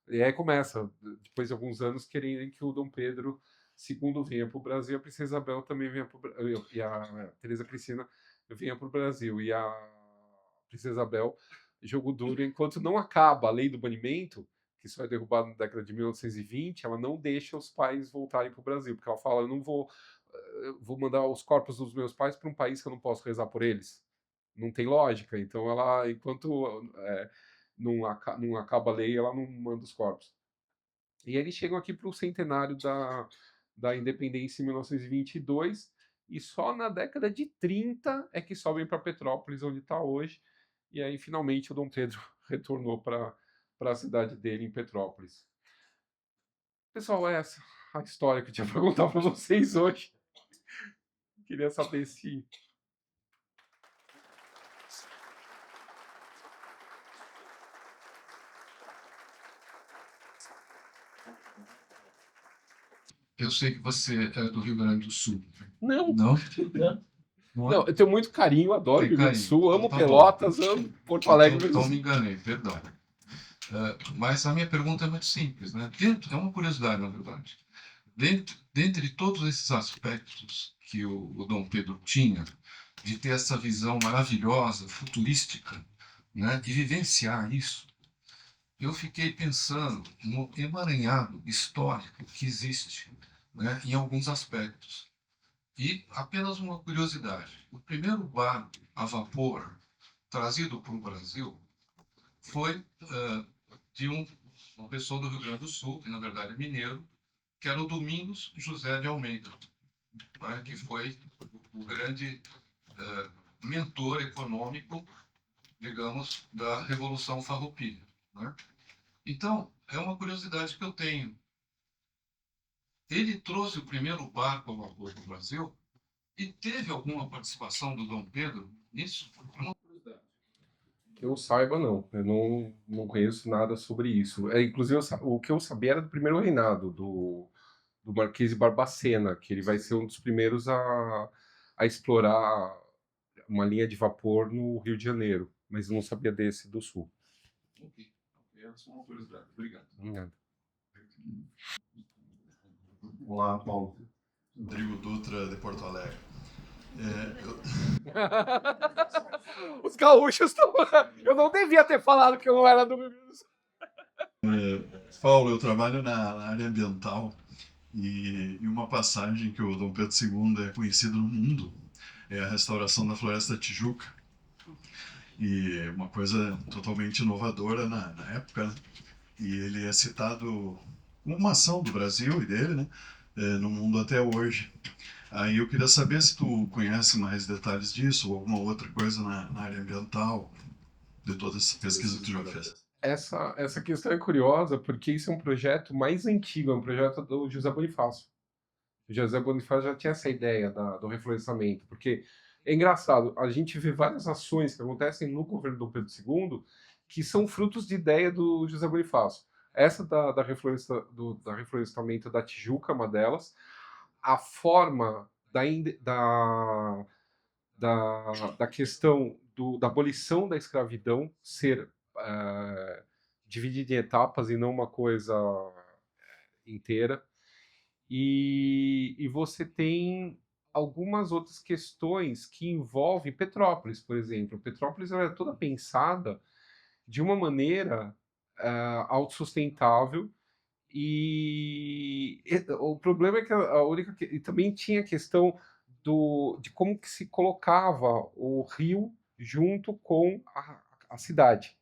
E aí começa, depois de alguns anos, quererem que o Dom Pedro II venha para o Brasil, e a princesa Isabel também venha para o Brasil, e a Teresa Cristina venha para o Brasil. E a princesa Isabel, jogo duro, enquanto não acaba a lei do banimento, que só é derrubada na década de 1920, ela não deixa os pais voltarem para o Brasil, porque ela fala: eu não vou mandar os corpos dos meus pais para um país que eu não posso rezar por eles. Não tem lógica. Então, ela, enquanto não acaba a lei, ela não manda os corpos. E eles chegam aqui para o centenário da independência em 1922, e só na década de 30 é que sobem para Petrópolis, onde está hoje. E aí, finalmente, o Dom Pedro retornou para a cidade dele, em Petrópolis. Pessoal, essa é a história que eu tinha para contar para vocês hoje. Queria saber se Eu sei que você é do Rio Grande do Sul. Não. Não? Não, eu tenho muito carinho, adoro o Rio Grande do Sul, amo Tá Pelotas, bom. amo Porto Alegre. Então me enganei, perdão. Mas a minha pergunta é muito simples, né? É uma curiosidade, na verdade. Dentre todos esses aspectos que o Dom Pedro tinha, de ter essa visão maravilhosa, futurística, né? De vivenciar isso, eu fiquei pensando no emaranhado histórico que existe, né? Em alguns aspectos. E apenas uma curiosidade: o primeiro barco a vapor trazido para o Brasil foi de uma pessoa do Rio Grande do Sul, que na verdade é mineiro, que era o Domingos José de Almeida, né, que foi o grande mentor econômico, digamos, da Revolução Farroupilha. Né? Então, é uma curiosidade que eu tenho. Ele trouxe o primeiro barco a vapor para o Brasil e teve alguma participação do Dom Pedro nisso? Que eu saiba, não. Eu não conheço nada sobre isso. Inclusive, o que eu sabia era do primeiro reinado, do Marquês de Barbacena, que ele vai ser um dos primeiros a explorar uma linha de vapor no Rio de Janeiro. Mas eu não sabia desse do Sul. Ok, é só uma curiosidade. Obrigado. Nada. Olá, Paulo. Rodrigo Dutra, de Porto Alegre. Os gaúchos estão. Eu não devia ter falado que eu não era do Rio Grande do Sul. Paulo, eu trabalho na área ambiental e uma passagem que o Dom Pedro II é conhecido no mundo é a restauração da Floresta da Tijuca. E uma coisa totalmente inovadora na época, né? E ele é citado como uma ação do Brasil e dele, né? No mundo até hoje. Aí eu queria saber se tu conhece mais detalhes disso, ou alguma outra coisa na área ambiental, de toda essa pesquisa que tu já fez. Essa questão é curiosa, porque isso é um projeto mais antigo, é um projeto do José Bonifácio. O José Bonifácio já tinha essa ideia do reflorestamento, porque é engraçado, a gente vê várias ações que acontecem no governo do Dom Pedro II que são frutos de ideia do José Bonifácio. Essa da reflorestamento da Tijuca é uma delas. A forma da questão da abolição da escravidão ser dividida em etapas e não uma coisa inteira. E você tem algumas outras questões que envolvem Petrópolis, por exemplo. Petrópolis ela é toda pensada de uma maneira autossustentável e o problema é que a única e também tinha a questão de como que se colocava o rio junto com a cidade.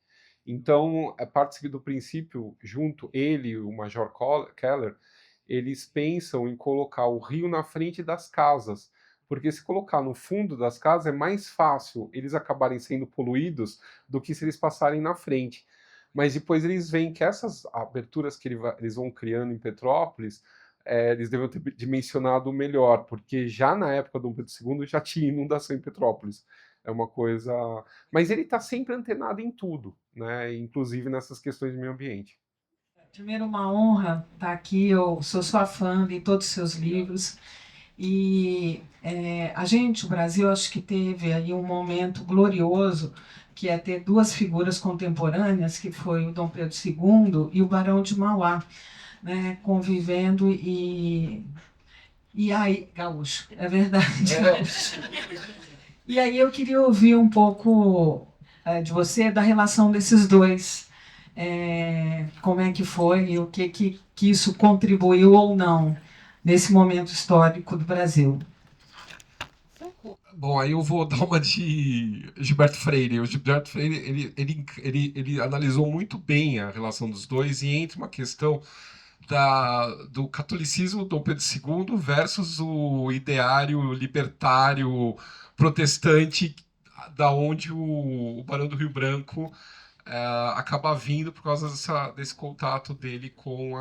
Então, parte do princípio, junto ele e o Major Keller, eles pensam em colocar o rio na frente das casas, porque se colocar no fundo das casas é mais fácil eles acabarem sendo poluídos do que se eles passarem na frente. Mas depois eles veem que essas aberturas que eles vão criando em Petrópolis, eles devem ter dimensionado melhor, porque já na época do Dom Pedro II já tinha inundação em Petrópolis. É uma coisa. Mas ele está sempre antenado em tudo, né? Inclusive nessas questões de meio ambiente. Primeiro, uma honra estar aqui. Eu sou sua fã, li todos os seus livros. E o Brasil, acho que teve aí um momento glorioso, que é ter duas figuras contemporâneas, que foi o Dom Pedro II e o Barão de Mauá, né, convivendo e aí, gaúcho, é verdade. E aí eu queria ouvir um pouco de você, da relação desses dois. Como é que foi e o que isso contribuiu ou não nesse momento histórico do Brasil. Bom, aí eu vou dar uma de Gilberto Freire. O Gilberto Freire ele analisou muito bem a relação dos dois e entre uma questão do catolicismo do Dom Pedro II versus o ideário libertário protestante, da onde o Barão do Rio Branco acaba vindo por causa desse contato dele com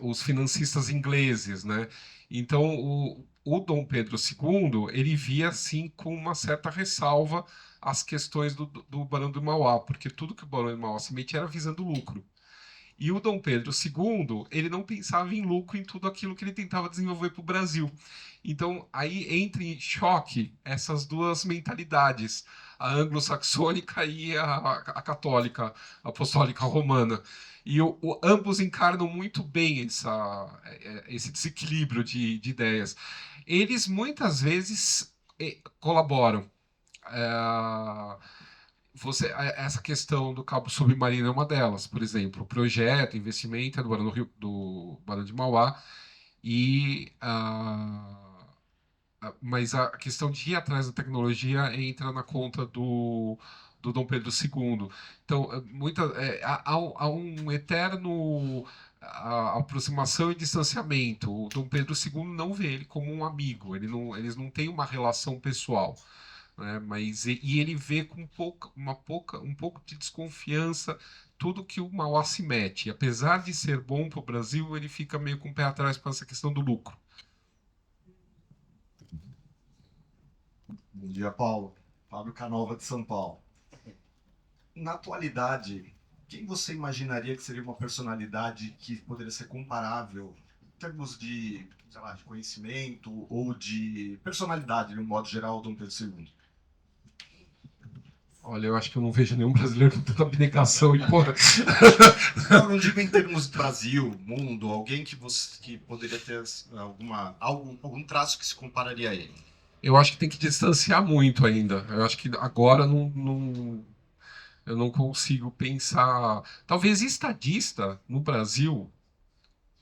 os financistas ingleses, né? Então, o Dom Pedro II, ele via, assim, com uma certa ressalva as questões do Barão do Mauá, porque tudo que o Barão do Mauá se metia era visando lucro. E o Dom Pedro II, ele não pensava em lucro em tudo aquilo que ele tentava desenvolver para o Brasil. Então, aí entra em choque essas duas mentalidades, a anglo-saxônica e a católica, a apostólica romana. E ambos encarnam muito bem esse desequilíbrio de ideias. Eles muitas vezes colaboram. Essa questão do cabo submarino é uma delas, por exemplo, o projeto, investimento é do Barão de Mauá, e mas a questão de ir atrás da tecnologia entra na conta do Dom Pedro II. Então, há um eterno aproximação e distanciamento. O Dom Pedro II não vê ele como um amigo, eles não têm uma relação pessoal, né? Mas ele vê com um pouco de desconfiança tudo que o Mauá se mete. E, apesar de ser bom para o Brasil, ele fica meio com o pé atrás para essa questão do lucro. Bom dia, Paulo. Fábio Canova, de São Paulo. Na atualidade, quem você imaginaria que seria uma personalidade que poderia ser comparável em termos de, sei lá, de conhecimento ou de personalidade, de um modo geral, ao Dom Pedro II? Olha, eu acho que eu não vejo nenhum brasileiro com tanta abnegação e porra. Não digo em termos de Brasil, mundo, alguém que poderia ter algum traço que se compararia a ele. Eu acho que tem que distanciar muito ainda. Eu acho que agora eu não consigo pensar. Talvez estadista no Brasil,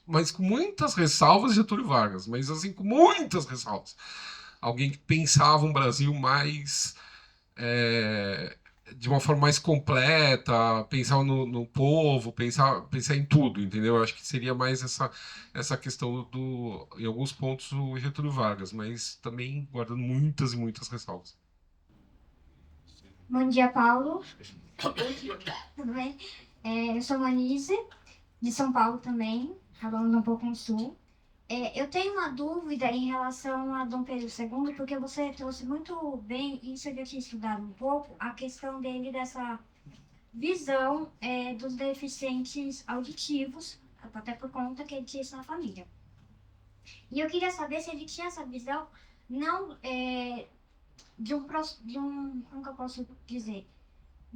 mas com muitas ressalvas, Getúlio Vargas, mas assim, com muitas ressalvas. Alguém que pensava um Brasil mais. De uma forma mais completa, pensar no povo, pensar em tudo, entendeu? Eu acho que seria mais essa questão em alguns pontos, o Getúlio Vargas, mas também guardando muitas e muitas ressalvas. Bom dia, Paulo. Tudo bem? Eu sou Manise, de São Paulo também, falando um pouco no sul. Eu tenho uma dúvida em relação a Dom Pedro II, porque você trouxe muito bem, e isso eu já tinha estudado um pouco, a questão dele dessa visão dos deficientes auditivos, até por conta que ele tinha isso na família. E eu queria saber se ele tinha essa visão, não como que eu posso dizer?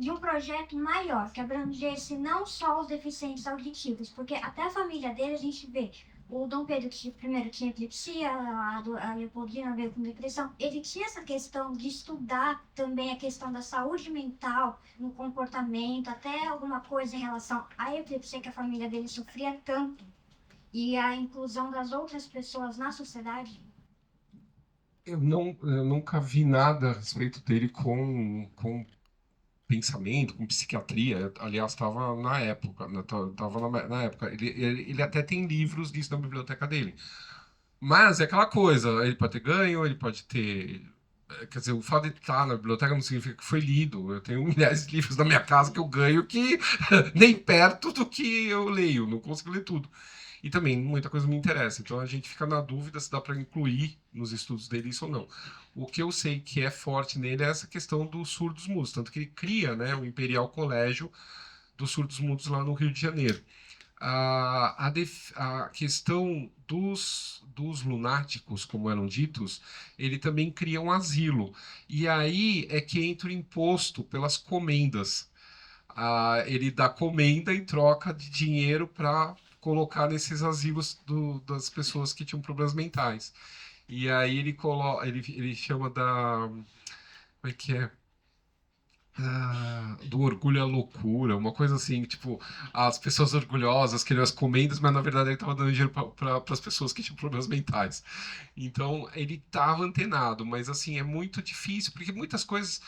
de um projeto maior, que abrangesse não só os deficientes auditivos, porque até a família dele a gente vê. O Dom Pedro I tinha epilepsia, a Leopoldina veio com depressão. Ele tinha essa questão de estudar também a questão da saúde mental, no comportamento, até alguma coisa em relação à epilepsia que a família dele sofria tanto, e a inclusão das outras pessoas na sociedade. Eu nunca vi nada a respeito dele com pensamento, com psiquiatria. Aliás, estava na época, né, tava na época. Ele até tem livros disso na biblioteca dele. Mas é aquela coisa, ele pode ter ganho, ele pode ter. Quer dizer, o fato de estar na biblioteca não significa que foi lido. Eu tenho milhares de livros na minha casa que eu ganho que nem perto do que eu leio, não consigo ler tudo. E também muita coisa me interessa. Então a gente fica na dúvida se dá para incluir nos estudos dele isso ou não. O que eu sei que é forte nele é essa questão dos surdos mudos, tanto que ele cria, né, o Imperial Colégio dos Surdos Mudos lá no Rio de Janeiro. A questão dos lunáticos, como eram ditos, ele também cria um asilo. E aí é que entra o imposto pelas comendas. Ele dá comenda em troca de dinheiro para colocar nesses asilos das pessoas que tinham problemas mentais. E aí ele chama da. Como é que é? Do orgulho à loucura, uma coisa assim, tipo, as pessoas orgulhosas queriam as comendas, mas na verdade ele estava dando dinheiro para as pessoas que tinham problemas mentais. Então ele estava antenado, mas assim, é muito difícil, porque muitas coisas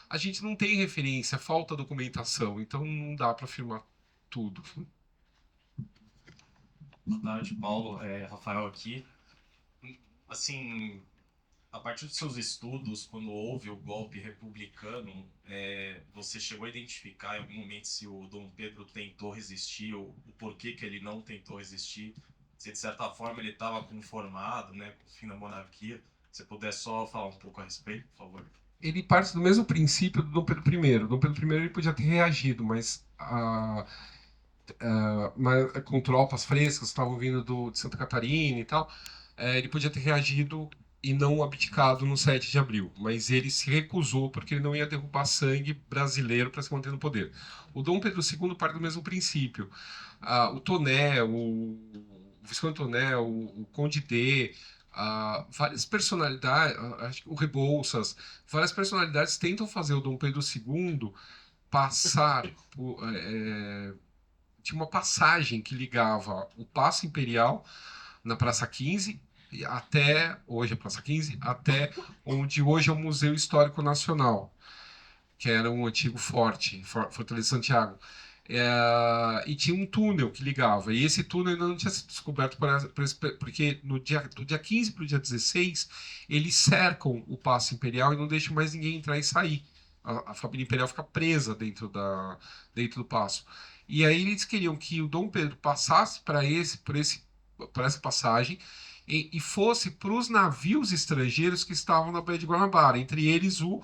a gente não tem referência, falta documentação, então não dá para afirmar tudo. Boa tarde, Paulo. Rafael aqui. Assim, a partir dos seus estudos, quando houve o golpe republicano, você chegou a identificar em algum momento se o Dom Pedro tentou resistir, ou o porquê que ele não tentou resistir? Se de certa forma ele estava conformado, né, com o fim da monarquia? Se puder só falar um pouco a respeito, por favor. Ele parte do mesmo princípio do Dom Pedro I. O Dom Pedro I ele podia ter reagido, mas com tropas frescas que estavam vindo de Santa Catarina e tal, ele podia ter reagido e não abdicado no 7 de abril, mas ele se recusou porque ele não ia derrubar sangue brasileiro para se manter no poder. O Dom Pedro II parte do mesmo princípio. O Toné, o Visconde Toné, o Conde D, várias personalidades, acho que o Rebouças, várias personalidades tentam fazer o Dom Pedro II passar por, tinha uma passagem que ligava o Paço Imperial na Praça 15 até hoje a Praça 15 até onde hoje é o Museu Histórico Nacional, que era um antigo Fortaleza de Santiago. E tinha um túnel que ligava, e esse túnel ainda não tinha sido descoberto porque do dia 15 para o dia 16 eles cercam o Paço Imperial e não deixam mais ninguém entrar e sair. A família imperial fica presa dentro do paço. E aí eles queriam que o Dom Pedro passasse por essa passagem e fosse para os navios estrangeiros que estavam na Baía de Guanabara, entre eles o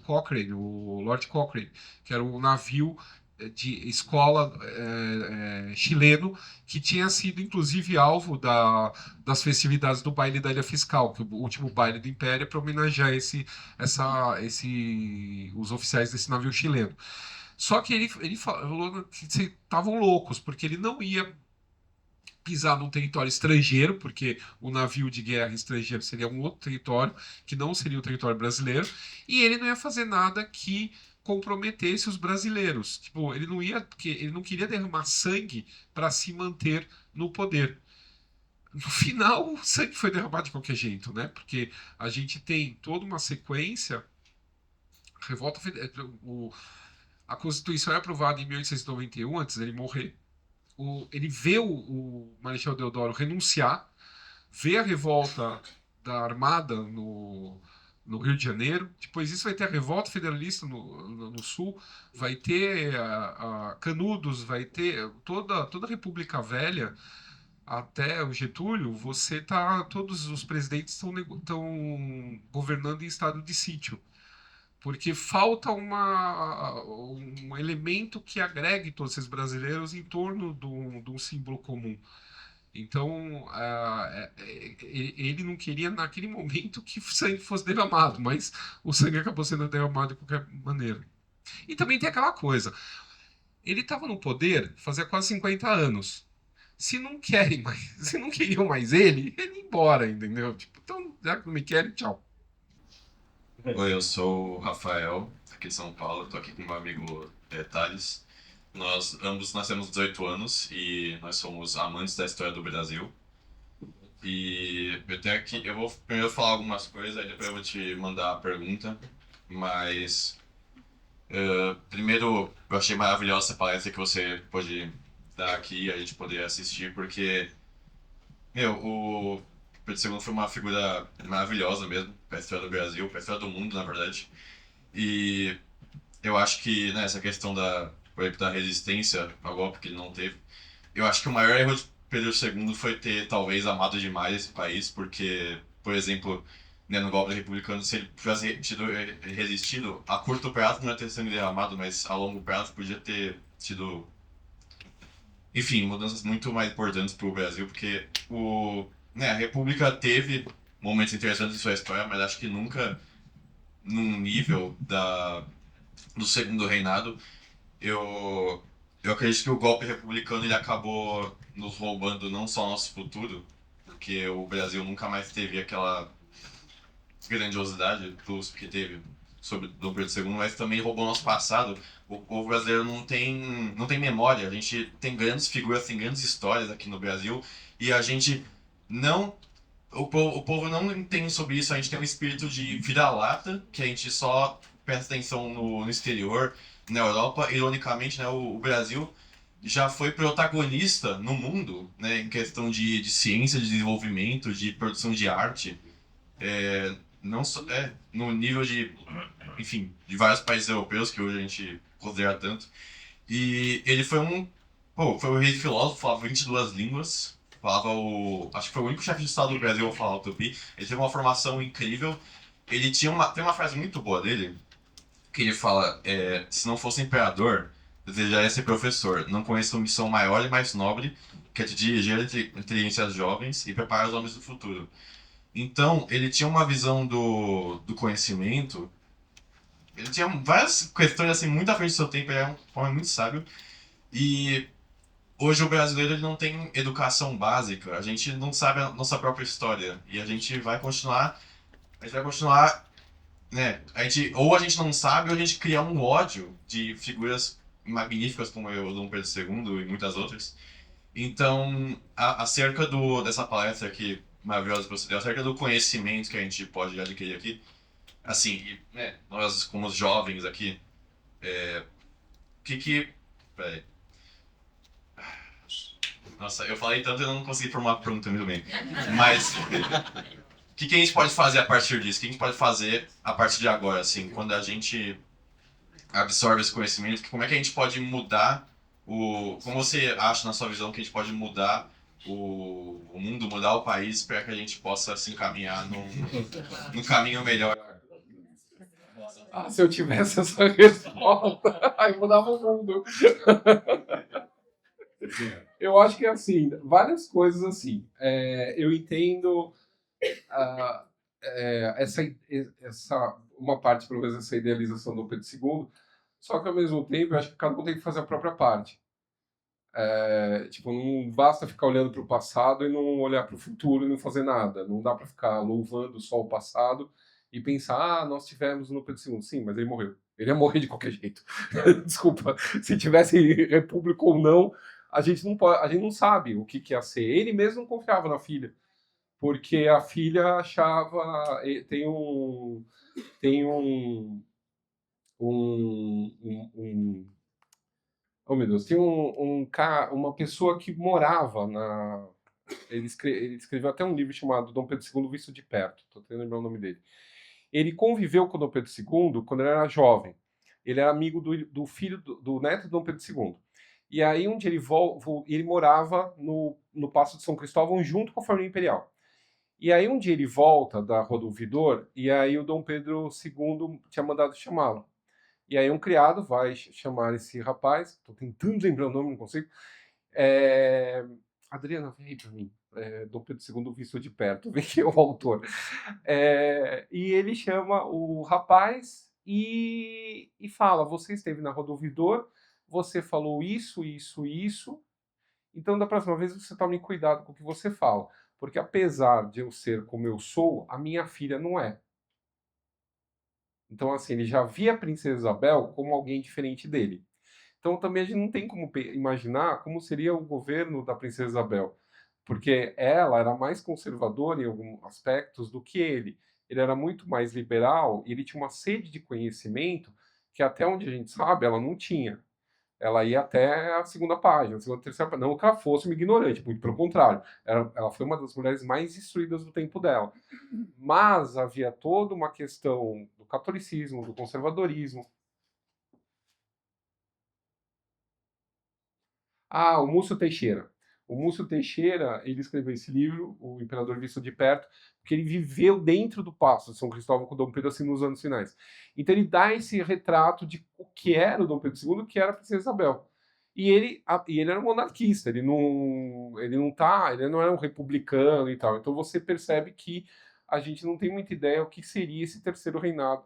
Cochrane, o Lord Cochrane, que era um navio de escola chileno, que tinha sido inclusive alvo das festividades do baile da Ilha Fiscal, que é o último baile do Império, para homenagear os oficiais desse navio chileno. Só que ele falou que estavam loucos, porque ele não ia pisar num território estrangeiro, porque o navio de guerra estrangeiro seria um outro território, que não seria o território brasileiro, e ele não ia fazer nada que comprometesse os brasileiros. Tipo, porque ele não queria derramar sangue para se manter no poder. No final, o sangue foi derramado de qualquer jeito, né? Porque a gente tem toda uma sequência. A Constituição é aprovada em 1891, antes dele morrer. Ele vê o Marechal Deodoro renunciar, vê a revolta da Armada no Rio de Janeiro, depois disso vai ter a revolta federalista no Sul, vai ter Canudos, vai ter toda a República Velha, até o Getúlio, todos os presidentes estão governando em estado de sítio, porque falta um elemento que agregue todos esses brasileiros em torno de um símbolo comum. Então, ele não queria naquele momento que o sangue fosse derramado, mas o sangue acabou sendo derramado de qualquer maneira. E também tem aquela coisa, ele estava no poder fazia quase 50 anos. Se não querem mais, se não queriam mais ele ia embora, entendeu? Tipo, então, já que não me querem, tchau. Oi, eu sou o Rafael, aqui de São Paulo, estou aqui com meu amigo Thales. Nós ambos temos 18 anos e nós somos amantes da história do Brasil. E eu tenho aqui, eu vou primeiro falar algumas coisas, aí depois eu vou te mandar a pergunta. Mas primeiro, eu achei maravilhosa essa palestra que você pôde dar aqui e a gente poder assistir, porque, meu, o Pedro II foi uma figura maravilhosa mesmo, para a história do Brasil, para a história do mundo, na verdade. E eu acho que, né, essa questão por exemplo, da resistência ao golpe que ele não teve, eu acho que o maior erro de Pedro II foi ter, talvez, amado demais esse país, porque, por exemplo, né, no golpe republicano, se ele tivesse resistido, a curto prazo não ia ter sangue derramado, mas a longo prazo podia ter tido, enfim, mudanças muito mais importantes para o Brasil, porque né, a República teve momentos interessantes em sua história, mas acho que nunca num nível do segundo reinado. Eu acredito que o golpe republicano ele acabou nos roubando não só nosso futuro, porque o Brasil nunca mais teve aquela grandiosidade que teve sobre Dom Pedro II, mas também roubou nosso passado. O povo brasileiro não tem memória. A gente tem grandes figuras, tem grandes histórias aqui no Brasil e a gente não... O povo não entende sobre isso. A gente tem um espírito de vira-lata, que a gente só presta atenção no exterior, na Europa. Ironicamente, né, o Brasil já foi protagonista no mundo, né, em questão de ciência, de desenvolvimento, de produção de arte. Não só, no nível de, enfim, de vários países europeus que hoje a gente considera tanto. E ele foi foi o rei filósofo, falava 22 línguas, acho que foi o único chefe de estado do Brasil a falar o tupi. Ele teve uma formação incrível. Ele tem uma frase muito boa dele, que ele fala, se não fosse imperador, desejaria ser professor. Não conheço uma missão maior e mais nobre que é de dirigir a inteligências jovens e preparar os homens do futuro. Então, ele tinha uma visão do conhecimento, ele tinha várias questões assim, muito à frente do seu tempo, ele era um homem muito sábio. E hoje o brasileiro ele não tem educação básica, a gente não sabe a nossa própria história. E a gente vai continuar, né? Ou a gente não sabe, ou a gente cria um ódio de figuras magníficas como o Dom Pedro II e muitas outras. Então, acerca dessa palestra aqui, maravilhosa que você deu, acerca do conhecimento que a gente pode adquirir aqui, assim, né, nós como jovens aqui, peraí. Nossa, eu falei tanto e eu não consegui formar uma pergunta muito bem. Mas, o que a gente pode fazer a partir disso? O que a gente pode fazer a partir de agora, assim, quando a gente absorve esse conhecimento, como é que a gente pode mudar como você acha, na sua visão, que a gente pode mudar o mundo, mudar o país para que a gente possa se encaminhar num caminho melhor? Se eu tivesse essa resposta, aí mudava o mundo. Eu acho que, assim, várias coisas assim. Eu entendo uma parte, pelo menos, essa idealização do Pedro II, só que, ao mesmo tempo, eu acho que cada um tem que fazer a própria parte. Tipo, não basta ficar olhando para o passado e não olhar para o futuro e não fazer nada. Não dá para ficar louvando só o passado e pensar, nós tivemos no Pedro II. Sim, mas ele morreu. Ele ia morrer de qualquer jeito. Desculpa, se tivesse república ou não, a gente não sabe o que ia ser. Ele mesmo não confiava na filha, porque a filha achava... Tem oh, meu Deus, tem uma pessoa que morava na... Ele escreveu até um livro chamado Dom Pedro II Visto de Perto, estou tentando lembrar o nome dele. Ele conviveu com o Dom Pedro II quando ele era jovem. Ele era amigo do filho, do neto de Dom Pedro II. E aí, onde ele morava no Paço de São Cristóvão, junto com a família imperial. E aí, um dia ele volta da Rua do Ouvidor, e aí o Dom Pedro II tinha mandado chamá-lo. E aí um criado vai chamar esse rapaz, estou tentando lembrar o nome, não consigo, Adriana, vem aí para mim. Dom Pedro II visto de perto, vem que é o autor. E ele chama o rapaz e fala: você esteve na Rodovidor, você falou isso, isso, isso. Então, da próxima vez, você tome cuidado com o que você fala. Porque apesar de eu ser como eu sou, a minha filha não é. Então, assim, ele já via a Princesa Isabel como alguém diferente dele. Então, também a gente não tem como imaginar como seria o governo da Princesa Isabel, porque ela era mais conservadora em alguns aspectos do que ele. Ele era muito mais liberal e ele tinha uma sede de conhecimento que, até onde a gente sabe, ela não tinha. Ela ia até a segunda página, a segunda, terceira página. Não que ela fosse uma ignorante, muito pelo contrário. Ela foi uma das mulheres mais instruídas do tempo dela. Mas havia toda uma questão do catolicismo, do conservadorismo. O Múcio Teixeira. O Múcio Teixeira, ele escreveu esse livro, O Imperador Visto de Perto, porque ele viveu dentro do Paço de São Cristóvão com o Dom Pedro assim nos anos finais. Então ele dá esse retrato de o que era o Dom Pedro II, o que era a Princesa Isabel. E ele era um monarquista, ele não era um republicano e tal. Então você percebe que a gente não tem muita ideia o que seria esse terceiro reinado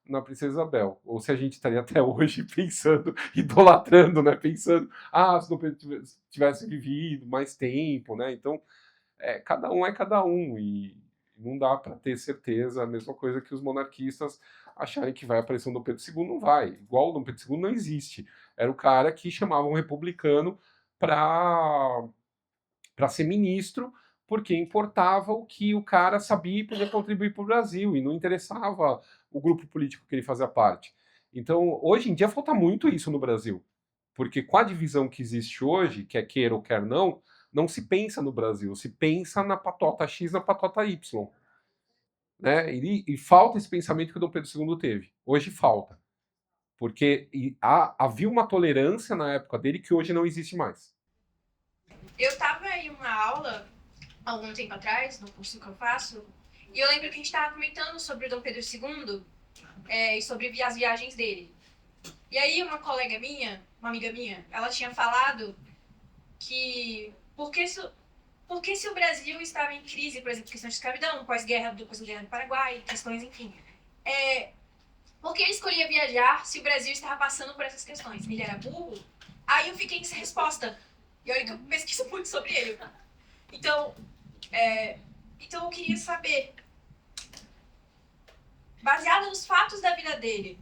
na Princesa Isabel. Ou se a gente estaria até hoje pensando, idolatrando, né? Pensando, se Dom Pedro tivesse vivido mais tempo, né? Então, cada um é cada um. E não dá para ter certeza. A mesma coisa que os monarquistas acharem que vai aparecer um Dom Pedro II, não vai. Igual o Dom Pedro II não existe. Era o cara que chamava um republicano para ser ministro, porque importava o que o cara sabia e podia contribuir para o Brasil, e não interessava o grupo político que ele fazia parte. Então, hoje em dia, falta muito isso no Brasil, porque com a divisão que existe hoje, quer queira ou quer não se pensa no Brasil, se pensa na patota X, na patota Y. Né? E falta esse pensamento que o Dom Pedro II teve. Hoje falta. Porque havia uma tolerância na época dele que hoje não existe mais. Eu estava em uma aula, há algum tempo atrás, no curso que eu faço, e eu lembro que a gente estava comentando sobre o Dom Pedro II e sobre as viagens dele. E aí uma colega minha, uma amiga minha, ela tinha falado que porque se o Brasil estava em crise, por exemplo, questão de escravidão, pós-guerra do Paraguai, questões, enfim, por que ele escolhia viajar se o Brasil estava passando por essas questões? Ele era burro? Aí eu fiquei sem resposta. E olha que eu pesquiso muito sobre ele. Então eu queria saber, baseado nos fatos da vida dele,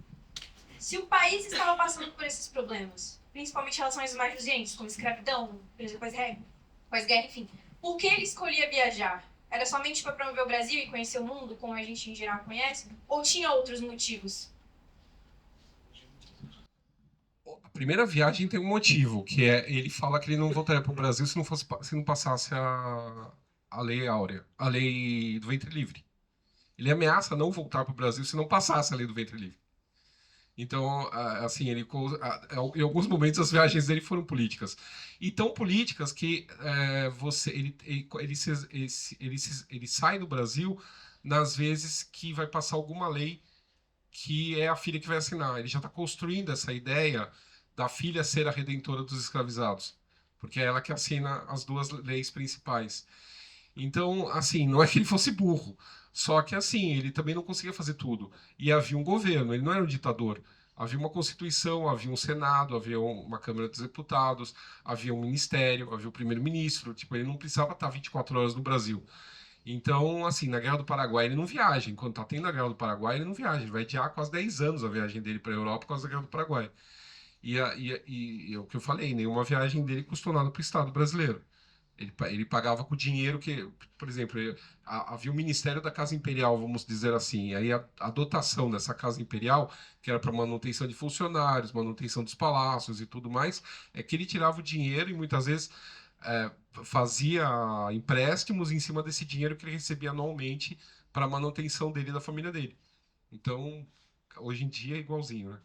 se o país estava passando por esses problemas, principalmente relações mais urgentes, como escravidão, pós-guerra, enfim, por que ele escolhia viajar? Era somente para promover o Brasil e conhecer o mundo, como a gente em geral conhece? Ou tinha outros motivos? A primeira viagem tem um motivo, que é ele fala que ele não voltaria para o Brasil se não passasse a Lei Áurea, a Lei do Ventre Livre. Ele ameaça não voltar para o Brasil se não passasse a Lei do Ventre Livre. Então, assim, em alguns momentos as viagens dele foram políticas. E tão políticas que ele sai do Brasil nas vezes que vai passar alguma lei que é a filha que vai assinar. Ele já está construindo essa ideia da filha ser a redentora dos escravizados, porque é ela que assina as duas leis principais. Então, assim, não é que ele fosse burro, só que, assim, ele também não conseguia fazer tudo. E havia um governo, ele não era um ditador. Havia uma Constituição, havia um Senado, havia uma Câmara dos Deputados, havia um ministério, havia o primeiro-ministro. Tipo, ele não precisava estar 24 horas no Brasil. Então, assim, na Guerra do Paraguai ele não viaja. Enquanto está tendo a Guerra do Paraguai, ele não viaja. Ele vai adiar quase 10 anos a viagem dele para a Europa por causa da Guerra do Paraguai. E o que eu falei, nenhuma viagem dele custou nada para o Estado brasileiro. Ele pagava com o dinheiro que, por exemplo, havia o Ministério da Casa Imperial, vamos dizer assim. Aí a dotação dessa Casa Imperial, que era para manutenção de funcionários, manutenção dos palácios e tudo mais, é que ele tirava o dinheiro e muitas vezes fazia empréstimos em cima desse dinheiro que ele recebia anualmente para a manutenção dele e da família dele. Então, hoje em dia é igualzinho, né?